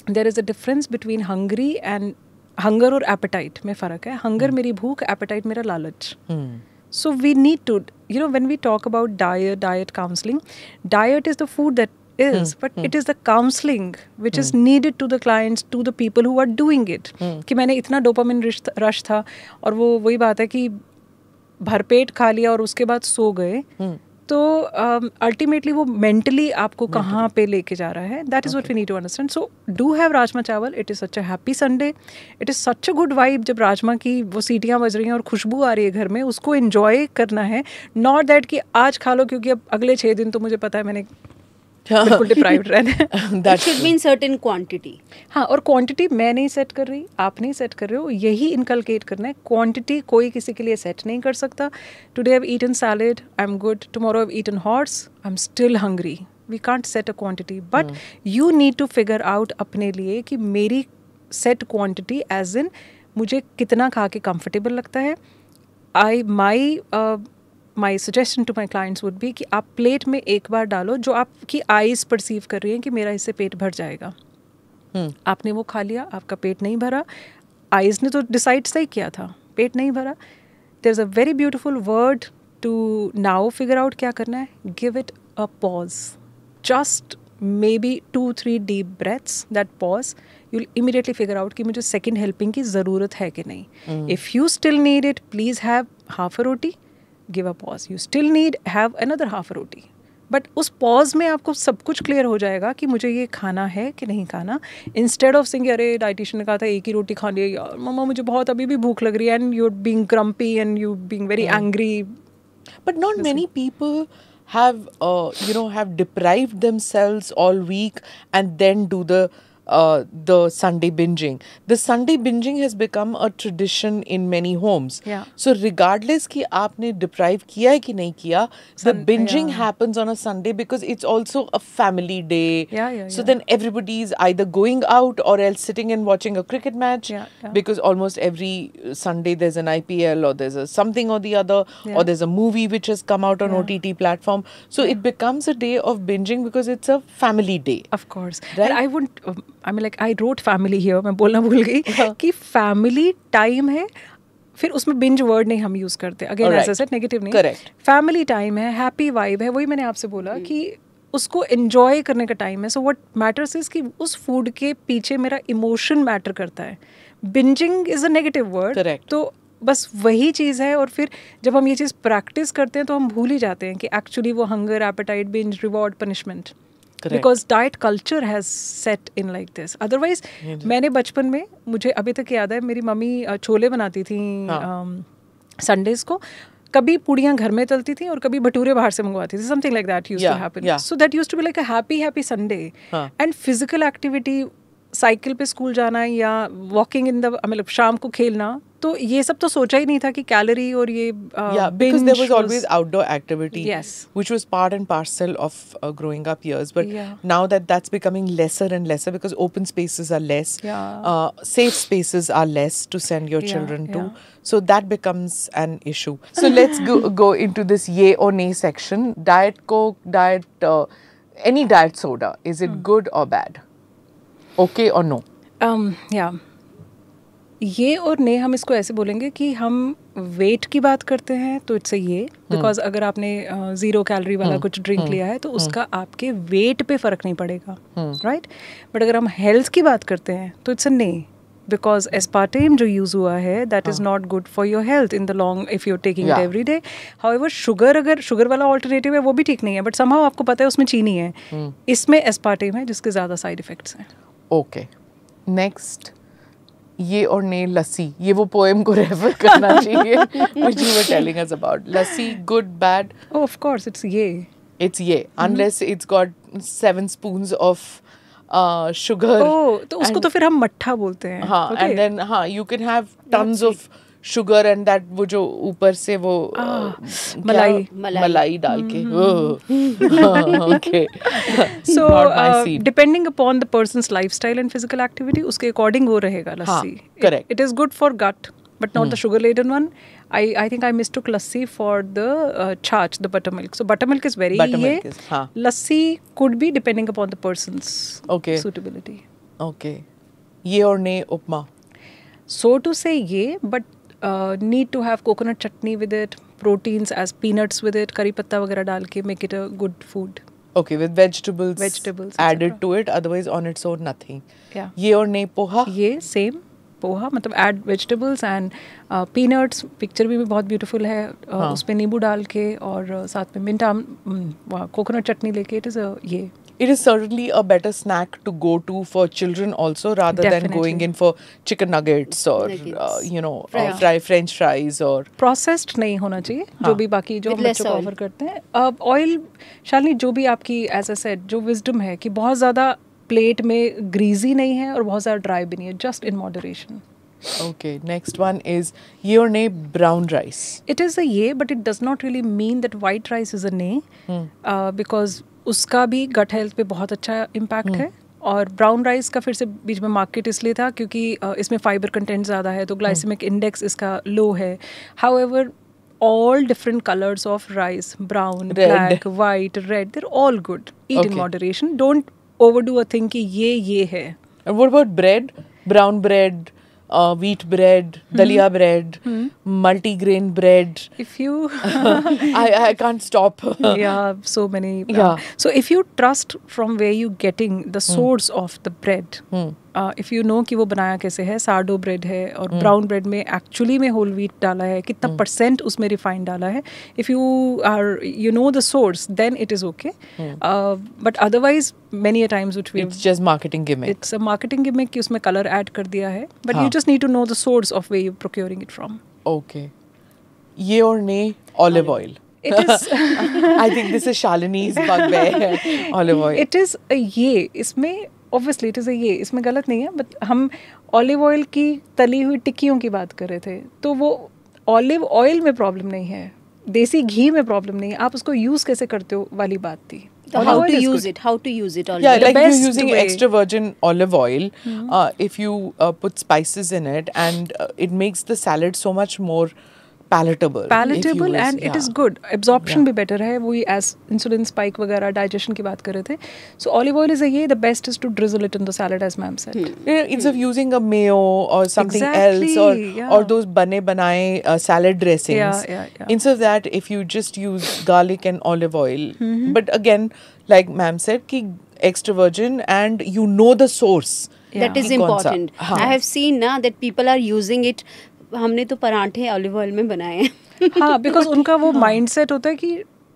there is a difference between hungry and hunger और appetite में फ़र्क है. Hunger मेरी भूख, appetite मेरा लालच. So we need to, you know, when we talk about diet counseling, diet is the food that is, but it is the counseling which is needed to the clients, to the people who are doing it. कि मैंने इतना dopamine rush था और वो वही बात है कि भरपेट खा लिया और उसके बाद सो गए, तो अल्टीमेटली वो मेंटली आपको कहाँ पे लेके जा रहा है, that is what we need to understand. So do have rajma chawal, it is such a happy Sunday, it is such a good vibe जब राजमा की वो सीटियाँ बज रही हैं और खुशबू आ रही है घर में, उसको एंजॉय करना है, नॉट दैट कि आज खा लो क्योंकि अब अगले 6 दिन तो मुझे पता है मैंने बिल्कुल डिप्राइव्ड रहना है. It should be in certain quantity. हाँ, और क्वांटिटी मैं नहीं सेट कर रही, आप नहीं सेट कर रहे हो, यही इनकलकेट करना है. क्वांटिटी कोई किसी के लिए सेट नहीं कर सकता. Today I have eaten salad, I am good, tomorrow I have eaten horse, I am still hungry. We can't set a quantity, but you need to figure out अपने लिए कि मेरी सेट क्वांटिटी एज इन मुझे कितना खा के कंफर्टेबल लगता है. My suggestion to my clients would be कि आप प्लेट में एक बार डालो जो आपकी आईज परसीव कर रही हैं कि मेरा इससे पेट भर जाएगा. आपने वो खा लिया, आपका पेट नहीं भरा, आईज ने तो डिसाइड सही किया था, पेट नहीं भरा. There is a very beautiful word to now figure out क्या करना है. Give it a pause, just maybe 2-3 deep breaths. That pause, you'll immediately figure out कि मुझे second helping की ज़रूरत है कि नहीं. If you still need it, please have half a roti. Give a pause. You still need, have another half a roti. But उस पॉज में आपको सब कुछ क्लियर हो जाएगा कि मुझे ये खाना है कि नहीं खाना. इंस्टेड ऑफ सिंग अरे डाइटिशियन ने कहा था एक ही रोटी खानी है यार, मम्मा मुझे बहुत अभी भी भूख लग रही है, and you being grumpy and you being very angry. But not many people have, have deprived themselves all week and then do the the Sunday binging. The Sunday binging has become a tradition in many homes. Yeah. So regardless कि आपने deprive किया है कि नहीं किया, the binging yeah. happens on a Sunday because it's also a family day. Yeah. So then everybody is either going out or else sitting and watching a cricket match. Yeah. Because almost every Sunday there's an IPL or there's a something or the other, Yeah. or there's a movie which has come out on Yeah. OTT platform. So it becomes a day of binging because it's a family day. Of course. Right? And I wouldn't, I mean like I wrote family here, मैं बोलना भूल गई कि family time है, फिर उसमें binge word नहीं हम यूज करते. Again, as I said, negative नहीं. Correct. Family time है, happy vibe है, वही मैंने आपसे बोला कि उसको enjoy करने का टाइम है. So what matters is कि उस food के पीछे मेरा emotion matter करता है. Binging is a negative word. Correct. तो बस वही चीज़ है. और फिर जब हम ये चीज़ प्रैक्टिस करते हैं तो हम भूल ही जाते हैं कि एक्चुअली वो hunger, appetite, binge, reward, punishment. Because diet culture has set in like this. Otherwise मैंने बचपन में, मुझे अभी तक याद है, मेरी मम्मी छोले बनाती थी संडेज को. कभी पूड़ियाँ घर में तलती थी और कभी भटूरे बाहर से मंगवाती थी. Something like that used to happen. So that used to be like a happy Sunday. And physical activity, cycle पे स्कूल जाना या वॉकिंग इन द, मतलब शाम को खेलना, तो ये सब तो सोचा ही नहीं था कि कैलोरी और ये yeah, because there was always outdoor activity, yes, which was part and parcel of growing up years. But yeah, now that's becoming lesser and lesser because open spaces are less, yeah, safe spaces are less to send your yeah, children to. yeah. So that becomes an issue. So let's go into this yay or nay section. Diet Coke, any diet soda, is it good or bad? Okay or no? Yeah. ये और ने हम इसको ऐसे बोलेंगे कि हम वेट की बात करते हैं तो इट्स ये, बिकॉज अगर आपने 0 कैलोरी वाला कुछ ड्रिंक लिया है तो उसका आपके वेट पे फर्क नहीं पड़ेगा, राइट. बट अगर हम हेल्थ की बात करते हैं तो इट्स अ ने, बिकॉज एस्पार्टेम जो यूज हुआ है that is not good for your health in the long if you are taking it every day. However sugar, अगर शुगर वाला ऑल्टरनेटिव है वो भी ठीक नहीं है, बट समहाउ आपको पता है उसमें चीनी है, इसमें एस्पार्टेम है जिसके ज़्यादा साइड इफेक्ट्स हैं. ओके, नेक्स्ट, ये और ने लस्सी. ये वो पोएम को रेफर करना चाहिए which you were telling us about. Lassi, good, bad? Oh, of course, it's ये. It's ये, unless it's got 7 spoons of sugar. Oh, तो उसको तो फिर हम मट्ठा बोलते हैं. हाँ, okay. and then हाँ, you can have tons of sugar and that वो जो ऊपर से वो मलाई डाल के. Okay. So Not my seed. depending upon the person's lifestyle and physical activity, उसके according वो रहेगा लस्सी. correct. It is good for gut, but not the sugar laden one. I think I mistook lassi for the chaach, the buttermilk. So buttermilk is very Buttermilk is, हाँ. Lassi could be depending upon the person's Okay. suitability. Okay. ये और ने उपमा. So to say ये, but need to have coconut chutney with it, proteins as peanuts with it, curry patta वगैरह डाल के make it a good food. Okay, with vegetables added etc. to it, otherwise on its own nothing. Yeah. ये और ने पोहा. ये सेम पोहा, मतलब add vegetables and peanuts. Picture भी बहुत ब्यूटीफुल है. उस पर नींबू डाल के और साथ में मिंट कोकोनट चटनी लेके, इट इज़ ये. It is certainly a better snack to go to for children also, rather Definitely. than going in for chicken nuggets or French fries or processed नहीं होना चाहिए जो भी बाकी जो हम बच्चों को ऑफर करते हैं. ऑयल, शालिनी, जो भी आपकी एज अ सेड जो विजडम है कि बहुत ज़्यादा प्लेट में ग्रीजी नहीं है और बहुत ज़्यादा ड्राई भी नहीं है, just in moderation. Okay, next one is ye or nay brown rice. It is a ye, but it does not really mean that white rice is a nay, because उसका भी गट हेल्थ पे बहुत अच्छा इम्पैक्ट है. और ब्राउन राइस का फिर से बीच में मार्केट इसलिए था क्योंकि इसमें फाइबर कंटेंट ज़्यादा है, तो ग्लाइसेमिक इंडेक्स इसका लो है. However all different colors of rice, brown, Red. black, white, red, they're all good. Eat in Okay. moderation. Don't overdo a thing कि ये है. And what about bread? Brown bread, wheat bread, dalia bread, multigrain bread. If you I can't stop. yeah, so many. Yeah. So if you trust from where you getting the source of the bread, if you know कि वो बनाया कैसे है, सार्डो ब्रेड है और ब्राउन ब्रेड में एक्चुअली में होल व्हीट डाला है, कितना परसेंट उसमें रिफाइंड डाला है, if you know the source, then it is okay. But otherwise many a times which It's just marketing gimmick. it's a marketing gimmick कि उसमें color add कर दिया है, but you just need to know the source of where you're procuring it from. Okay. Ye or nay olive oil. It is I think this is Shalini's bugbear. Olive oil. it is a ये, इसमें ऑब्वियसली इट इज़ ये, इसमें गलत नहीं है, बट हम ऑलिव ऑयल की तली हुई टिक्कियों की बात कर रहे थे, तो वो ऑलिव ऑयल में प्रॉब्लम नहीं है, देसी घी में प्रॉब्लम नहीं है, आप उसको यूज़ कैसे करते हो वाली बात थी. So Olive how oil to is use good. it? How to use it? Yeah, Olive like The you're best using way. extra virgin olive oil. If you put spices in it, and it makes the salad so much more palatable. if you palatable use- and it is yeah. Good, absorption Yeah. भी बेटर है, वही एज इंसुलिन स्पाइक वगैरह डाइजेशन की बात कर रहे थे. सो ऑलिव ऑयल इज ये the best is to drizzle it in the salad as ma'am said. Yeah, instead of using a mayo or something Exactly, else, or yeah. those bane banaye salad dressings, Yeah. instead of that, if you just use garlic and olive oil, but again, like ma'am said, ki extra virgin, and you know the source. That is कि कौन सा- important. हाँ. I have seen ना that people are using it. हमने तो पराठे ऑलिव ऑयल में बनाए हैं. हाँ, बिकॉज उनका वो माइंड सेट होता है कि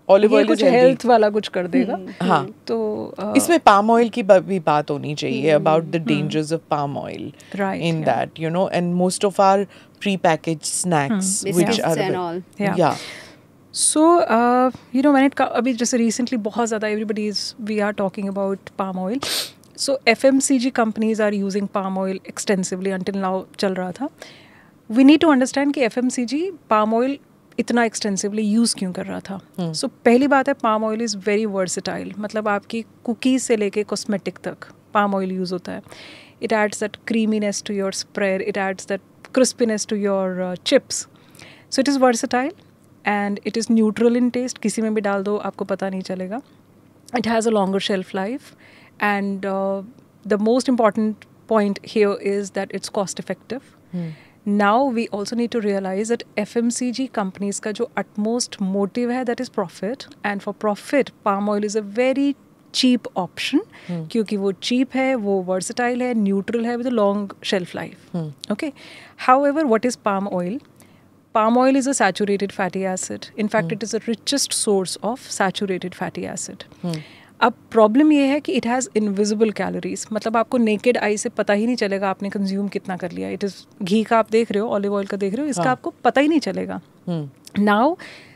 Olive ये oil is कुछ healthy. हेल्थ वाला कुछ कर देगा. हाँ. तो इसमें palm oil की भी बात होनी चाहिए about the dangers of palm oil Right, in yeah. that, you know, and most of our pre-packaged snacks which Biscuits are and all. Yeah. So, when it अभी जैसे recently बहुत ज़्यादा we are talking about palm oil. So FMCG companies are using palm oil extensively until now चल रहा था. We need to understand कि FMCG palm oil इतना एक्सटेंसिवली यूज़ क्यों कर रहा था. सो पहली बात है, palm oil is very versatile, मतलब आपकी कुकीज़ से लेके कॉस्मेटिक तक पाम ऑयल यूज़ होता है. It adds that creaminess to your spread, it adds that crispiness to your chips. So it is versatile and it is neutral in taste, किसी में भी डाल दो आपको पता नहीं चलेगा. It has a longer shelf life and the most important point here is that it's cost effective. Now we also need to realize that FMCG companies का जो utmost motive है that is profit, and for profit palm oil is a very cheap option क्योंकि वो cheap है, वो versatile है, neutral है with a long shelf life. Okay. However, what is palm oil? Palm oil is a saturated fatty acid. In fact, it is the richest source of saturated fatty acid. अब प्रॉब्लम ये है कि इट हैज़ इनविजिबल कैलोरीज, मतलब आपको नेकेड आई से पता ही नहीं चलेगा आपने कंज्यूम कितना कर लिया. इट इज़ घी का आप देख रहे हो, ऑलिव ऑयल का देख रहे हो, इसका आपको पता ही नहीं चलेगा. Now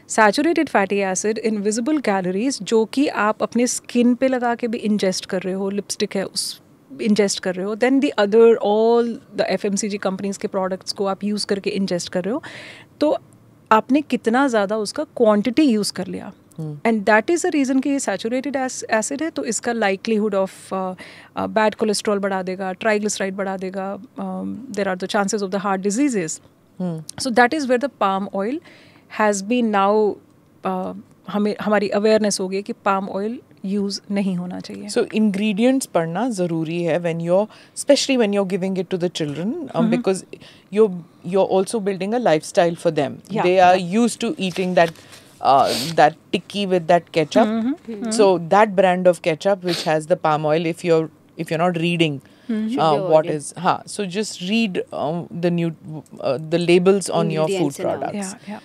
saturated fatty acid, invisible calories जो कि आप अपने स्किन पे लगा के भी इंजेस्ट कर रहे हो, लिपस्टिक है उस इंजेस्ट कर रहे हो, then the other all the FMCG companies के प्रोडक्ट्स को आप यूज़ करके इंजेस्ट कर रहे हो, तो आपने कितना ज़्यादा उसका क्वांटिटी यूज़ कर लिया. And that is the reason कि ये सैचुरेटेड एसिड है, तो इसका लाइकलीहुड ऑफ बैड कोलेस्ट्रॉल बढ़ा देगा, ट्राइग्लिसराइड बढ़ा देगा, there are the chances of the heart diseases. So that is where the palm oil has been now, हमारी अवेयरनेस हो गई कि पाम ऑयल यूज़ नहीं होना चाहिए. So ingredients पढ़ना ज़रूरी है especially when you're giving it to the children, because you're also building a lifestyle for them. Yeah. They are used to eating that tikki with that ketchup. So that brand of ketchup which has the palm oil, if you're not reading what is so just read the labels on your food Ingredients and all. products. Yeah.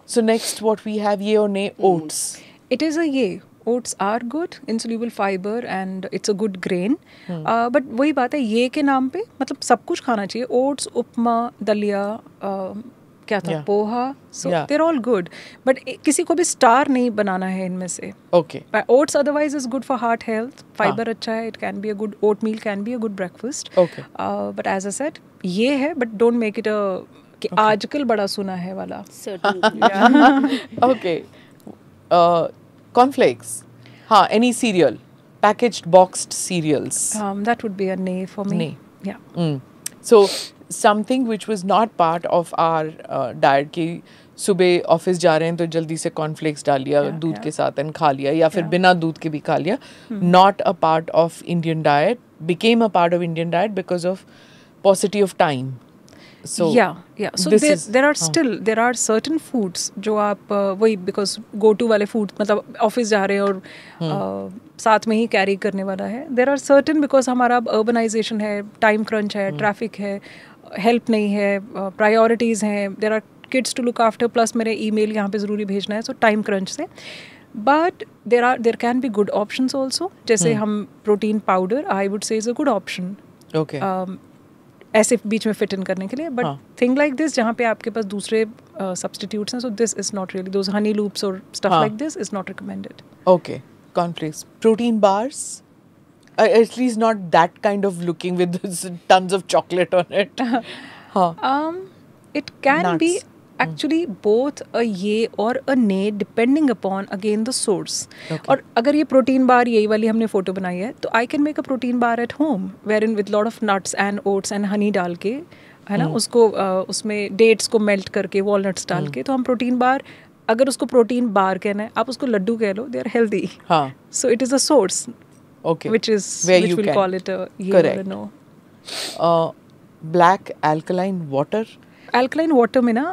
So next what we have, ye or nay, oats. It is a ye. Oats are good, insoluble fiber and it's a good grain. But वही बात है, ये के नाम पे मतलब सब कुछ खाना चाहिए. Oats, उपमा, दलिया, क्या था, Yeah. Poha, so Yeah. they're all good. But किसी को भी स्टार नहीं बनाना है इनमें से. Okay. Oats otherwise is good for heart health. Fiber अच्छा है. It can be a good oatmeal, can be a good breakfast. Okay. But as I said, ये है, but don't make it a कि आजकल बड़ा सुना है वाला. Certainly. Okay. Cornflakes. Any cereal. Packaged, boxed cereals. That would be a nay for me. Nay. Yeah. So something which was not part of our diet कि सुबह ऑफिस जा रहे हैं तो जल्दी से कॉर्नफ्लेक्स डाल लिया दूध के साथ एंड खा लिया, या फिर बिना दूध के भी खा लिया. Not a part of Indian diet. Became a part of Indian diet because of paucity of time. So yeah. So this there are certain foods जो आप वही because go to वाले food, मतलब ऑफिस जा रहे हैं और साथ में ही कैरी करने वाला है. There are certain because हमारा अब urbanization है, time crunch है, traffic है, help नहीं है, priorities हैं, there are kids to look after, plus मेरे email यहाँ पे ज़रूरी भेजना है, so time crunch से. But there can be good options also. जैसे हम protein powder, I would say is a good option. Okay. ऐसे बीच में फिट इन करने के लिए, बट थिंग लाइक दिस जहाँ पे आपके पास दूसरे सब्सटीट्यूट्स हैं, so this is not really, those honey loops और stuff like this is not recommended. Okay. Cornflakes. Protein bars. At least not that kind of looking with tons of chocolate on it. It can be Nuts. actually both a ye or a nay depending upon again the source. और अगर ये प्रोटीन बार यही वाली हमने फोटो बनाई है तो I can make a protein bar at home where in with lot of nuts and oats and honey डाल के, है ना, उसको उसमें डेट्स को मेल्ट करके वॉलनट्स डाल के, तो हम प्रोटीन बार, अगर उसको प्रोटीन बार कहना है, आप उसको लड्डू कह लो, they are healthy. So it is a source which we'll call it a ye or a no. Black alkaline water. Alkaline water में ना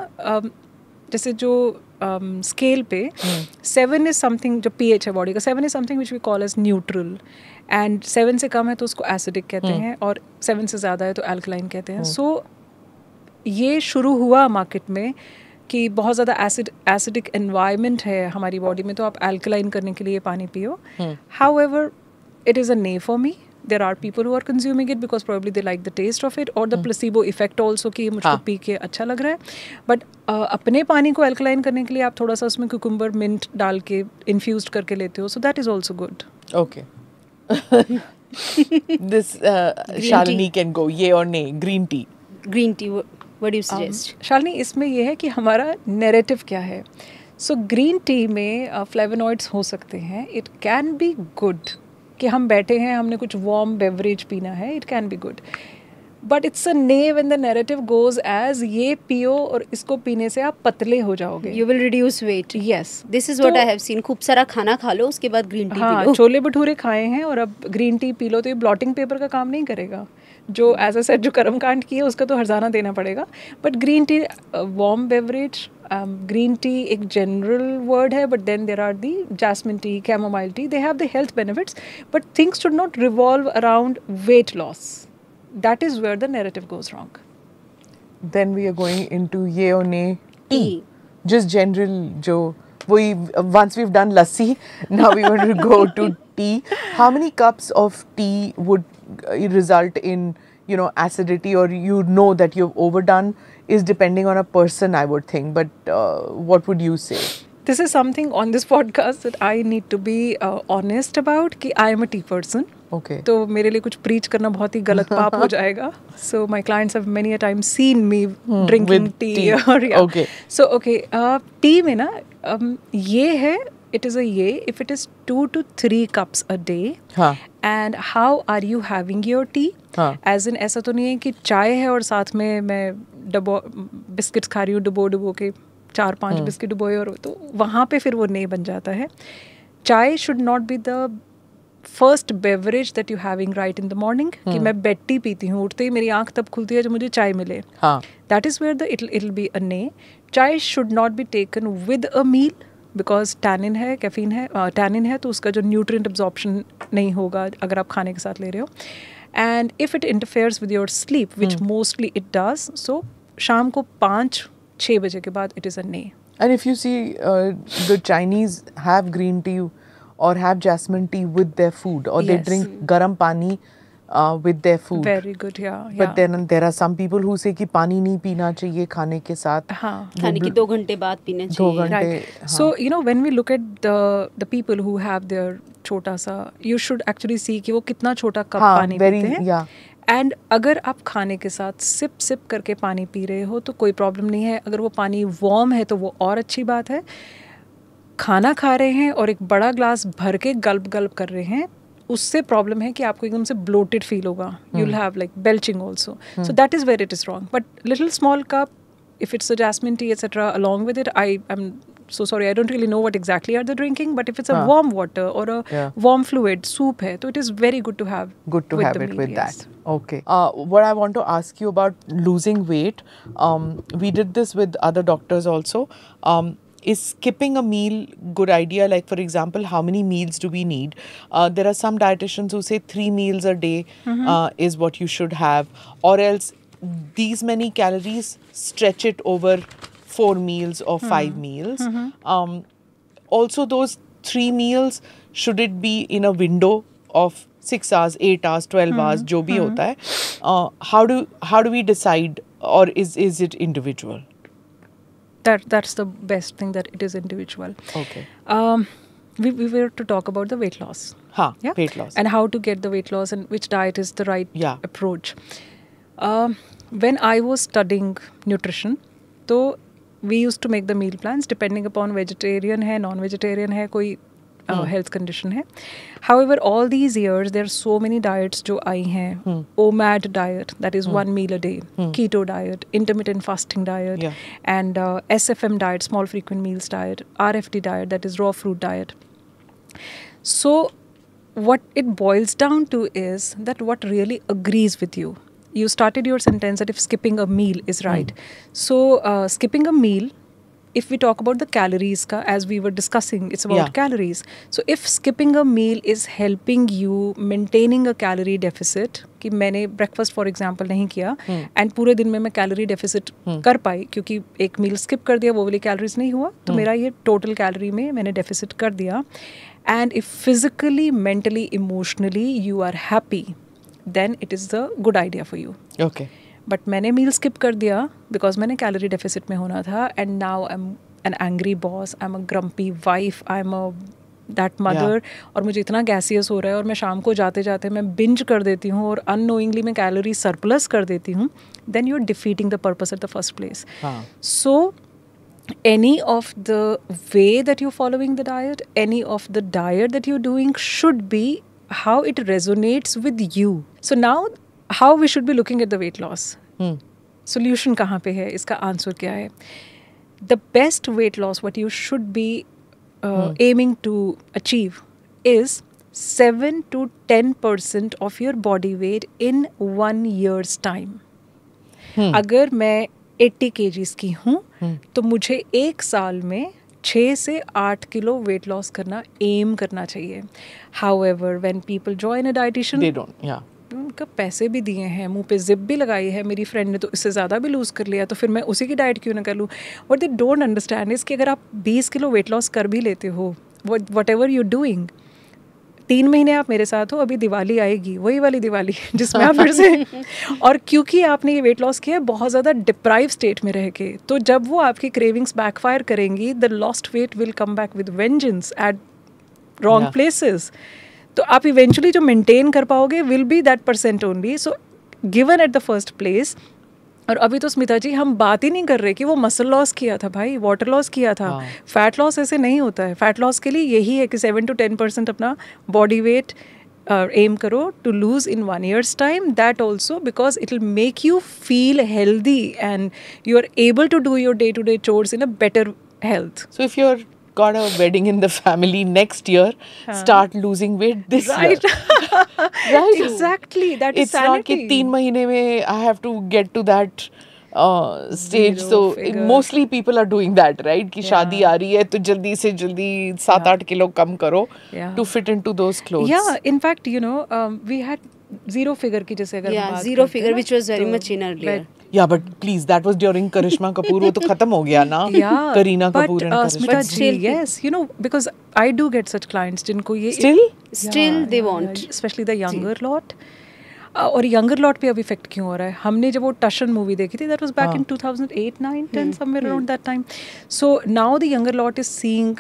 जैसे जो स्केल पे 7 इज समथिंग, जो pH है बॉडी का 7 is something which we call as neutral, and 7 से कम है तो उसको एसिडिक कहते हैं, और 7 से ज़्यादा है तो अल्कलाइन कहते हैं. सो ये शुरू हुआ मार्केट में कि बहुत ज़्यादा एसिडिक एनवायरनमेंट है हमारी बॉडी में, तो आप अल्कलाइन करने के लिए पानी पियो. However it is a nay for me. There are people who are consuming it because probably they like the taste of it, or the placebo effect also कि मुझको पी के अच्छा लग रहा है. But अपने पानी को alkaline करने के लिए आप थोड़ा सा उसमें cucumber mint डाल के infused करके लेते हो, so that is also good. Okay. This Shalini can go ye or nay. Green tea. Green tea, what do you suggest? Shalini, इसमें ये है कि हमारा narrative क्या है. So green tea में flavonoids हो सकते हैं. It can be good. कि हम बैठे हैं, हमने कुछ वार्म बेवरेज पीना है, it can be good. But it's a nay when the narrative goes as ये पियो और इसको पीने से आप पतले हो जाओगे, you will reduce weight. Yes, this is what I have seen. खूब सारा खाना खा लो, उसके बाद ग्रीन टी पी लो. छोले भटूरे खाए हैं और अब ग्रीन टी पी लो, तो ये ब्लॉटिंग पेपर का काम नहीं करेगा. जो एज अ सेट जो कर्मकांड किए उसका तो हर्जाना देना पड़ेगा. But green tea warm beverage, green tea एक जनरल वर्ड है, but then there are the jasmine tea, chamomile tea, they have the health benefits, but things should not revolve around weight loss. That is where the narrative goes wrong. Then we are going into ye or nay tea. Just general, jo once we've done lassi, now we want to go to tea. How many cups of tea would result in, acidity, or that you've overdone? Is depending on a person, I would think. But what would you say? This is something on this podcast that I need to be honest about. कि I am a tea person. Okay. तो मेरे लिए कुछ preach करना बहुत ही गलत पाप हो जाएगा. So my clients have many a time seen me drinking tea. Or yeah. Okay. So okay, tea में ना ये है, it is a ye if it is 2 to 3 cups a day. And how are you having your tea? As in ऐसा तो नहीं है कि चाय है और साथ में मैं बिस्किट्स खा रही हूँ डुबो के 4-5 बिस्किट डुबोए, और तो वहाँ पे फिर वो नहीं बन जाता है. चाय should not be the first beverage that you having right in the morning. कि मैं बेड टी पीती हूँ, उठते ही मेरी आंख तब खुलती है जब मुझे चाय मिले. That is where the it will be a nay. Chai should not be taken with a meal because tannin है, कैफीन है, टैनिन है, तो उसका जो न्यूट्रिएंट एब्जॉर्प्शन नहीं होगा अगर आप खाने के साथ ले रहे हो. And if it interferes with your sleep, which mostly it does, so शाम को 5-6 बजे के बाद इट इज़ अ ने. And if you see, the Chinese have green tea or have jasmine tea with their food, or they drink garam pani with their food. Very good, yeah. But then there are some people who say कि पानी नहीं पीना चाहिए खाने के साथ. खाने के 2 घंटे बाद पीना चाहिए. 2 घंटे. Right. So when we look at the people who have their छोटा सा, you should actually see कि वो कितना छोटा कप पानी पीते हैं. Yeah. एंड अगर आप खाने के साथ सिप करके पानी पी रहे हो तो कोई प्रॉब्लम नहीं है. अगर वो पानी वार्म है तो वो और अच्छी बात है. खाना खा रहे हैं और एक बड़ा ग्लास भर के गल्प कर रहे हैं, उससे प्रॉब्लम है कि आपको एकदम से ब्लोटेड फील होगा. You will have like belching also. So that is where it is wrong. But little small cup, if it's a jasmine tea etc along with it, I'm so sorry, I don't really know what exactly are they drinking, but if it's a warm water or a warm fluid soup hai, so it is very good to have it with that. Okay. What I want to ask you about losing weight, we did this with other doctors also. Is skipping a meal good idea? Like for example, how many meals do we need? There are some dietitians who say 3 meals a day is what you should have, or else these many calories, stretch it over 4 meals or 5 meals. Also those 3 meals, should it be in a window of 6 hours, 8 hours, 12 hours, जो भी होता है. How do we decide, or is it individual? That's the best thing, that it is individual. Okay. we were to talk about the weight loss. हाँ, weight loss. And how to get the weight loss and which diet is the right approach. When I was studying nutrition, तो we used to make the meal plans depending upon vegetarian है, non-vegetarian है, कोई health condition है. However, all these years there are so many diets जो आई हैं. OMAD diet, that is 1 meal a day. Keto diet, intermittent fasting diet, and SFM diet, small frequent meals diet. RFD diet, that is raw fruit diet. So what it boils down to is that what really agrees with you. You started your sentence that if skipping a meal is right. So skipping a meal, if we talk about the calories ka, as we were discussing, it's about calories. So if skipping a meal is helping you maintaining a calorie deficit, कि मैंने breakfast for example नहीं किया and पूरे दिन में मैं calorie deficit कर पाई क्योंकि एक meal skip कर दिया, वो वाली calories नहीं हुआ, तो मेरा ये total calorie में मैंने deficit कर दिया. And if physically, mentally, emotionally you are happy, then it is the good idea for you. Okay. But मैंने meal skip कर दिया because मैंने calorie deficit में होना था, and now I'm an angry boss, I'm a grumpy wife, I'm a that mother, और मुझे इतना gaseous हो रहा है और मैं शाम को जाते जाते मैं binge कर देती हूँ और unknowingly मैं calorie surplus कर देती हूँ, then you're defeating the purpose at the first place. So any of the way that you're following the diet, any of the diet that you're doing should be how it resonates with you. So now how we should be looking at the weight loss. Solution कहाँ पे है, इसका answer क्या है? The best weight loss what you should be aiming to achieve is 7 to 10% of your body weight in 1 year's time. अगर मैं 80 kgs की हूँ तो मुझे 1 साल में 6 से 8 किलो weight loss करना aim करना चाहिए. However, when people join a dietitian, they don't, उनका पैसे भी दिए हैं, मुंह पे जिप भी लगाई है, मेरी फ्रेंड ने तो इससे ज़्यादा भी लूज़ कर लिया, तो फिर मैं उसी की डाइट क्यों ना कर लूँ. What they don't understand is कि अगर आप 20 किलो वेट लॉस कर भी लेते हो, वट एवर यू डूइंग, 3 महीने आप मेरे साथ हो, अभी दिवाली आएगी, वही वाली दिवाली जिसमें आप फिर से और क्योंकि आपने ये वेट लॉस किया है बहुत ज़्यादा डिप्राइव स्टेट में रह के, तो जब वो आपकी क्रेविंग्स बैकफायर करेंगी, the lost weight will come back with vengeance at wrong places. तो आप इवेंचुअली जो मेंटेन कर पाओगे will be that % only. So given at the first place. और अभी तो स्मिता जी हम बात ही नहीं कर रहे कि वो मसल लॉस किया था भाई, वाटर लॉस किया था. फैट लॉस ऐसे नहीं होता है. फैट लॉस के लिए यही है कि 7 to 10% अपना बॉडी वेट एम करो to lose in 1 year's time. That also because it will make you feel healthy and you are able to do your day to day chores in a better health. So if you're got a wedding in the family next year, start losing weight this year. Right? Exactly. That is it's sanity. Not कि 3 महीने में I have to get to that stage. So mostly people are doing that, right? कि शादी आ रही है तो जल्दी से जल्दी 7-8 किलो कम करो to fit into those clothes. Yeah, in fact, you know, we had zero figure की जैसे अगर बात zero figure which was very much in earlier. Yeah, but please, that was during Karishma Kapoor. वो तो खत्म हो गया ना. Yeah, Kareena Kapoor and Karishma. Smita ji, yes, you know, because I do get such clients जिनको ये still they want, especially the younger lot. और younger lot पे अब इफेक्ट क्यों हो रहा है? हमने जब वो टशन मूवी देखी थी, that was back in 2008, 9, 10, somewhere around that time. So now the younger lot is seeing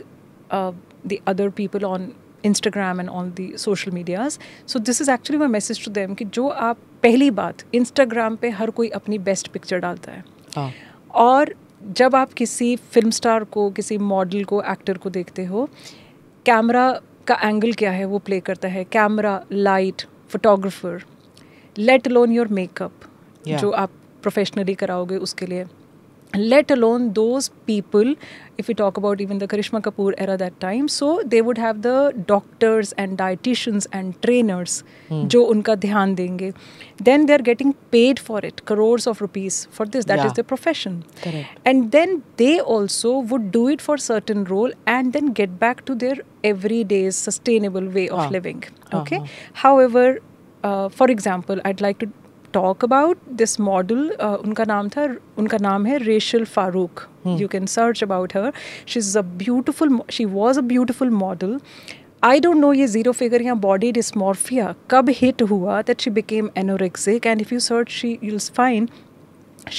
the other people on Instagram and on the social medias. So this is actually my message to them कि जो आप पहली बात Instagram पे हर कोई अपनी बेस्ट पिक्चर डालता है. और जब आप किसी फिल्म स्टार को, किसी मॉडल को, एक्टर को देखते हो, कैमरा का एंगल क्या है वो प्ले करता है. Camera, light, photographer, let alone your makeup जो आप प्रोफेशनली कराओगे उसके लिए, let alone those people, if we talk about even the Karishma Kapoor era that time, so they would have the doctors and dietitians and trainers जो उनका ध्यान देंगे. Then they are getting paid for it, crores of rupees for this. That is their profession. Correct. And then they also would do it for certain role and then get back to their everyday sustainable way of living. Okay. However, for example, I'd like to talk about this model. उनका नाम है Rachel Farooq. You can search about her. She was a beautiful model. I don't know ये zero figure या body dysmorphia कब hit हुआ that she became anorexic, and if you search you'll find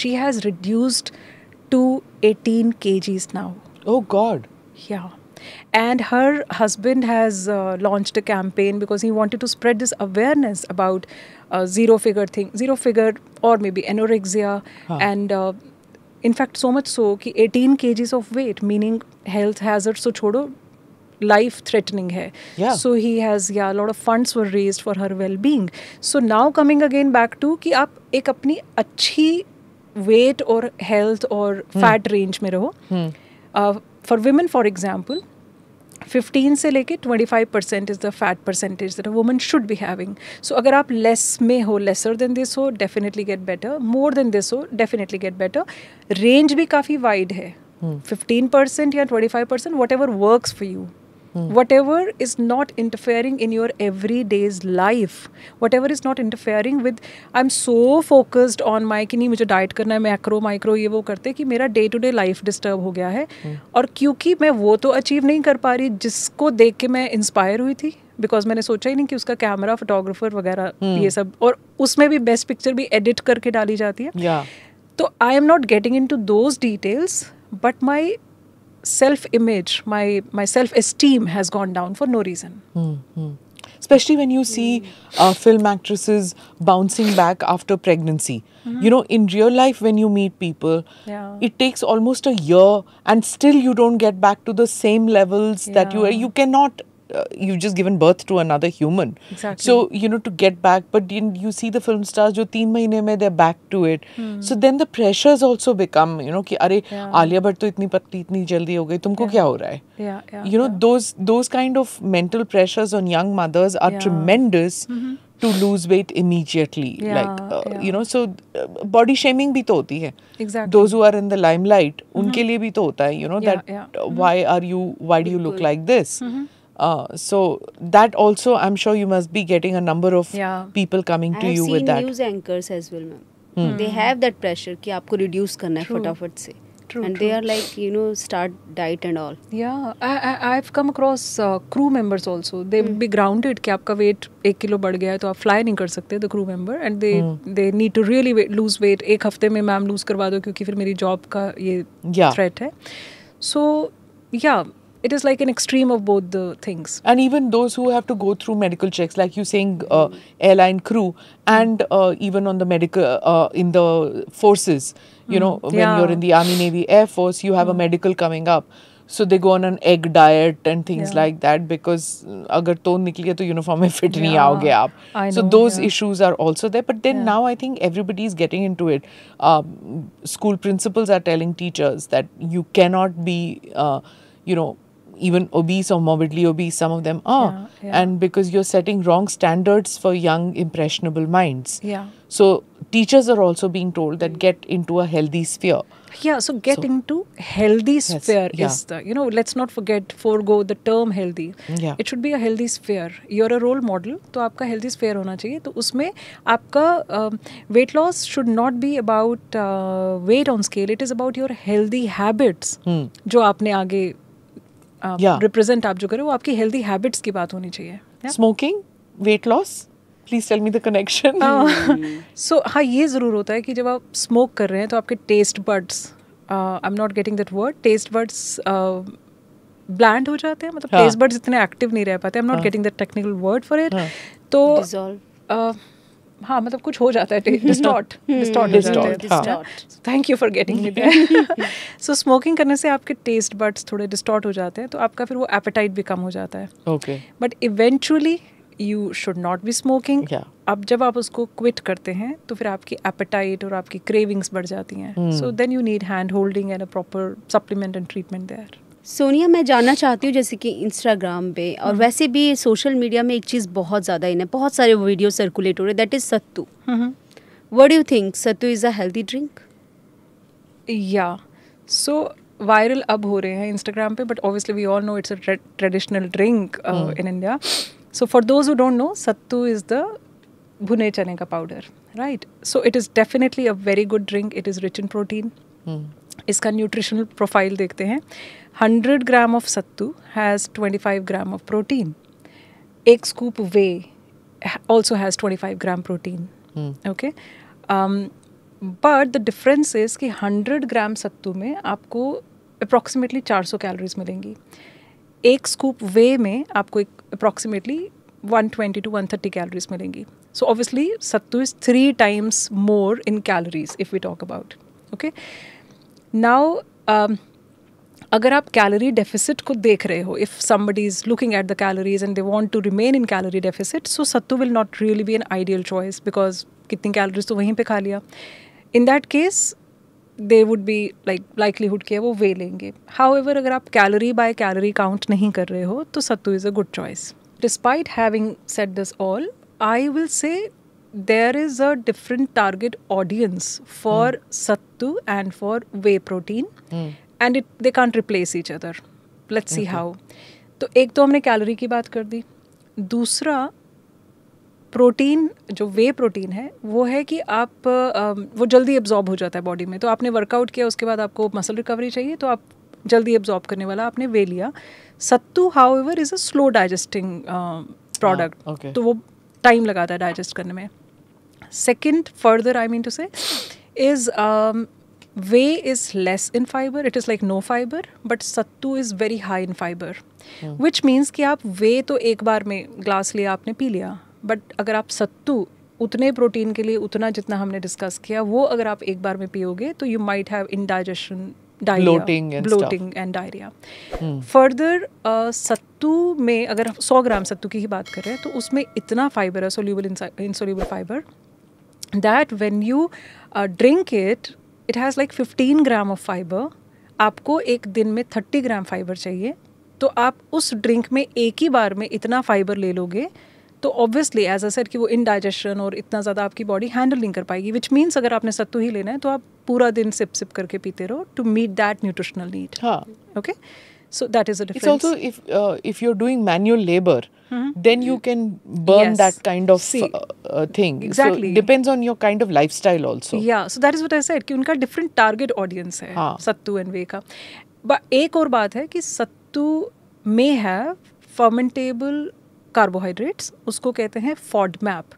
she has reduced to 18 kgs now. Oh God. Yeah. And her husband has launched a campaign because he wanted to spread this awareness about zero figure or maybe anorexia. And in fact, so much so कि 18 kgs of weight, meaning health hazards so छोड़ो, life threatening hai. Yeah. So he has, a lot of funds were raised for her well-being. So now coming again back to कि आप एक अपनी अच्छी weight और health और fat range में रहो. For women, for example, 15 से लेके 25% is the fat percentage that a woman should be having. So अगर आप less में हो, lesser than this हो, definitely get better. More than this हो, definitely get better. Range भी काफ़ी wide है. 15% या 25%, whatever works for you. Whatever is not interfering in your everyday's life, whatever is not interfering with, I'm so focused on my कि नहीं मुझे डाइट करना है, मैक्रो माइक्रो ये वो करते कि मेरा day to day life disturb हो गया है. और क्योंकि मैं वो तो अचीव नहीं कर पा रही जिसको देख के मैं इंस्पायर हुई थी, बिकॉज मैंने सोचा ही नहीं कि उसका कैमरा, फोटोग्राफर वगैरह ये सब, और उसमें भी बेस्ट पिक्चर भी एडिट करके डाली जाती है. तो I am not getting into those details, but my self-image, my self-esteem has gone down for no reason. Especially when you see film actresses bouncing back after pregnancy. You know, in real life when you meet people, it takes almost a year and still you don't get back to the same levels that you cannot, you've just given birth to another human. Exactly. So, you know, to get back, but you see the film stars jo 3 mahine mein they're back to it. So then the pressures also become, you know, ki are Alia Bhatt to itni patli, itni jaldi ho gayi, tumko kya ho raha hai? You know, those kind of mental pressures on young mothers are tremendous. To lose weight immediately, you know, so body shaming भी तो होती है. Exactly. Those who are in the limelight, उनके लिए भी तो होता है, you know, that why do you look like this? So that also, I'm sure you must be getting a number of people coming to you with that. I have seen news anchors as well, ma'am. They have that pressure कि आपको reduce करना है फटाफट से. And they are like, you know, start diet and all. Yeah, I've come across crew members also. They will be grounded कि आपका weight 1 किलो बढ़ गया है तो आप fly नहीं कर सकते, the crew member, and they need to really lose weight. 1 हफ्ते में मैम lose करवा दो क्योंकि फिर मेरी job का ये threat है. So yeah, it is like an extreme of both the things. And even those who have to go through medical checks, like you saying airline crew, and even on the medical, in the forces, you know, when you're in the Army, Navy, Air Force, you have a medical coming up. So they go on an egg diet and things like that because agar tone nikli hai to uniform mein fit nahi aoge aap. So those issues are also there. But then now I think everybody is getting into it. School principals are telling teachers that you cannot be, you know, even obese or morbidly obese, some of them are. And because you're setting wrong standards for young, impressionable minds. So teachers are also being told that get into a healthy sphere. So get into healthy sphere is the, you know, let's not forego the term healthy. It should be a healthy sphere. You're a role model, तो आपका healthy sphere होना चाहिए. तो उसमें आपका weight loss should not be about weight on scale. It is about your healthy habits. जो आपने आगे represent आप जो करें वो आपकी healthy habits की बात होनी चाहिए. Smoking, weight loss? Please tell me the connection. So हाँ ये ज़रूर होता है कि जब आप smoke कर रहे हैं तो आपके taste buds, I'm not getting that word, taste buds bland हो जाते हैं, मतलब taste buds इतने active नहीं रह पाते. I'm not getting the technical word for it. तो हाँ मतलब कुछ हो जाता है, distort. Thank you for getting me there. So smoking करने से आपके taste buds थोड़े distort हो जाते हैं, तो आपका फिर वो appetite भी कम हो जाता है. Okay. But eventually you should not be smoking. अब जब आप उसको quit करते हैं तो फिर आपकी appetite और आपकी cravings बढ़ जाती हैं. So then you need hand holding and a proper supplement and treatment there. Sonia, मैं जानना चाहती हूँ जैसे कि इंस्टाग्राम पे और वैसे भी सोशल मीडिया में एक चीज़ बहुत ज़्यादा इन है, बहुत सारे वीडियो सर्कुलेट हो रहे, that is sattu. What do you think, sattu is a healthy drink? या सो वायरल अब हो रहे हैं इंस्टाग्राम पे, but obviously we all know it's a traditional drink in India. So for those who don't know, sattu is the भुने चने का powder, right? So it is definitely a very good drink. It is rich in protein. इसका न्यूट्रिशनल प्रोफाइल देखते हैं. 100 gram of sattu has 25 gram of protein. एक scoop whey also has 25 gram protein. Okay, but the difference is कि 100 ग्राम सत्तू में आपको approximately 400 कैलोरीज मिलेंगी. एक स्कूप वे में आपको एक अप्रॉक्सीमेटली 120 to 130 कैलोरीज मिलेंगी. So obviously sattu is 3 times more in calories if we talk about. Okay. Now अगर आप कैलोरी डेफिसिट को देख रहे हो, if somebody is looking at the calories and they want to remain in calorie deficit, so sattu will not really be an ideal choice because कितनी कैलोरीज तो वहीं पे खा लिया. In that case they would be like likelihood कि वो वे लेंगे. However अगर आप कैलोरी बाय कैलोरी काउंट नहीं कर रहे हो तो सत्तू is a good choice. Despite having said this all, I will say there is a different target audience for sattu and for whey protein. And they can't replace each other. Let's see how. तो एक तो हमने कैलोरी की बात कर दी. दूसरा प्रोटीन, जो वे प्रोटीन है वो है कि आप वो जल्दी एब्जॉर्ब हो जाता है बॉडी में. तो आपने वर्कआउट किया, उसके बाद आपको मसल रिकवरी चाहिए, तो आप जल्दी एब्जॉर्ब करने वाला आपने वे लिया. Sattu however is a slow digesting product. तो वो टाइम लगाता है डाइजेस्ट करने में. Second further I mean to say is whey is less in fiber, it is like no fiber, but sattu is very high in fiber, which means कि आप whey तो एक बार में ग्लास लिया आपने पी लिया, but अगर आप सत्तू उतने प्रोटीन के लिए उतना जितना हमने डिस्कस किया वो अगर आप एक बार में पियोगे तो you might have indigestion, diarrhea, bloating and diarrhea. Further सत्तू में अगर 100 ग्राम सत्तू की ही बात करें तो उसमें इतना फाइबर है, insoluble fiber, that when you drink it has like 15 gram of fibre. आपको एक दिन में 30 ग्राम फाइबर चाहिए, तो आप उस ड्रिंक में एक ही बार में इतना फाइबर ले लोगे तो ऑब्वियसली एज अ सेड कि वो इनडाइजेशन और इतना ज़्यादा आपकी बॉडी हैंडल नहीं कर पाएगी. विच मीन्स अगर आपने सत्तू ही लेना है तो आप पूरा दिन सिप सिप करके पीते रहो to meet that nutritional need. Okay, so that is a difference. It's also if you're doing manual labor, then you can burn that kind of thing. Exactly. So depends on your kind of lifestyle also. Yeah, so that is what I said कि उनका different target audience है सत्तू एंड वे का. एक और बात है कि सत्तू may have fermentable कार्बोहाइड्रेट्स, उसको कहते हैं FODMAP,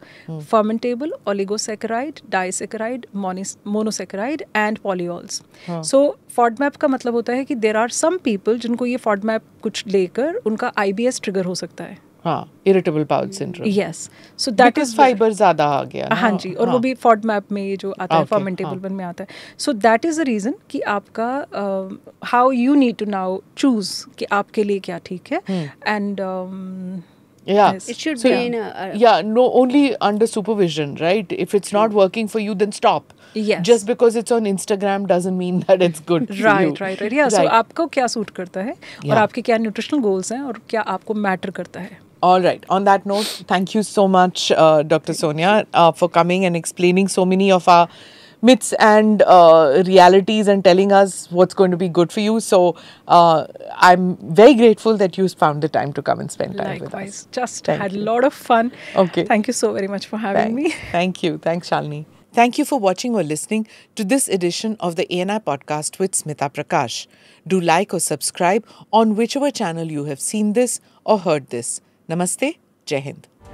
fermentable oligosaccharides, disaccharides, monosaccharides and polyols. So FODMAP का मतलब होता है कि there are some people जिनको ये FODMAP कुछ लेकर उनका IBS ट्रिगर हो सकता है. irritable bowel syndrome. Yes, so that because is fiber ज़्यादा आ गया. हाँ जी, और वो भी FODMAP में ये जो आता है fermentable वन में आता है. So that is the reason कि आपका how you need to now choose कि आपके लिए क्या ठीक है. And yeah, it should be in no, only under supervision, right? If it's not working for you, then stop. Yes. Just because it's on Instagram doesn't mean that it's good for you. Right. Yeah, so आपको क्या सूट करता है और आपके क्या न्यूट्रिशनल गोल्स हैं और क्या आपको मैटर करता है. All right. On that note, thank you so much, Dr. Sonia, for coming and explaining so many of our myths and realities and telling us what's going to be good for you. So I'm very grateful that you found the time to come and spend time with us. Likewise. Just had a lot of fun. Okay. Thank you so very much for having me. Thank you. Thanks, Shalini. Thank you for watching or listening to this edition of the ANI podcast with Smita Prakash. Do like or subscribe on whichever channel you have seen this or heard this. Namaste. Jai Hind.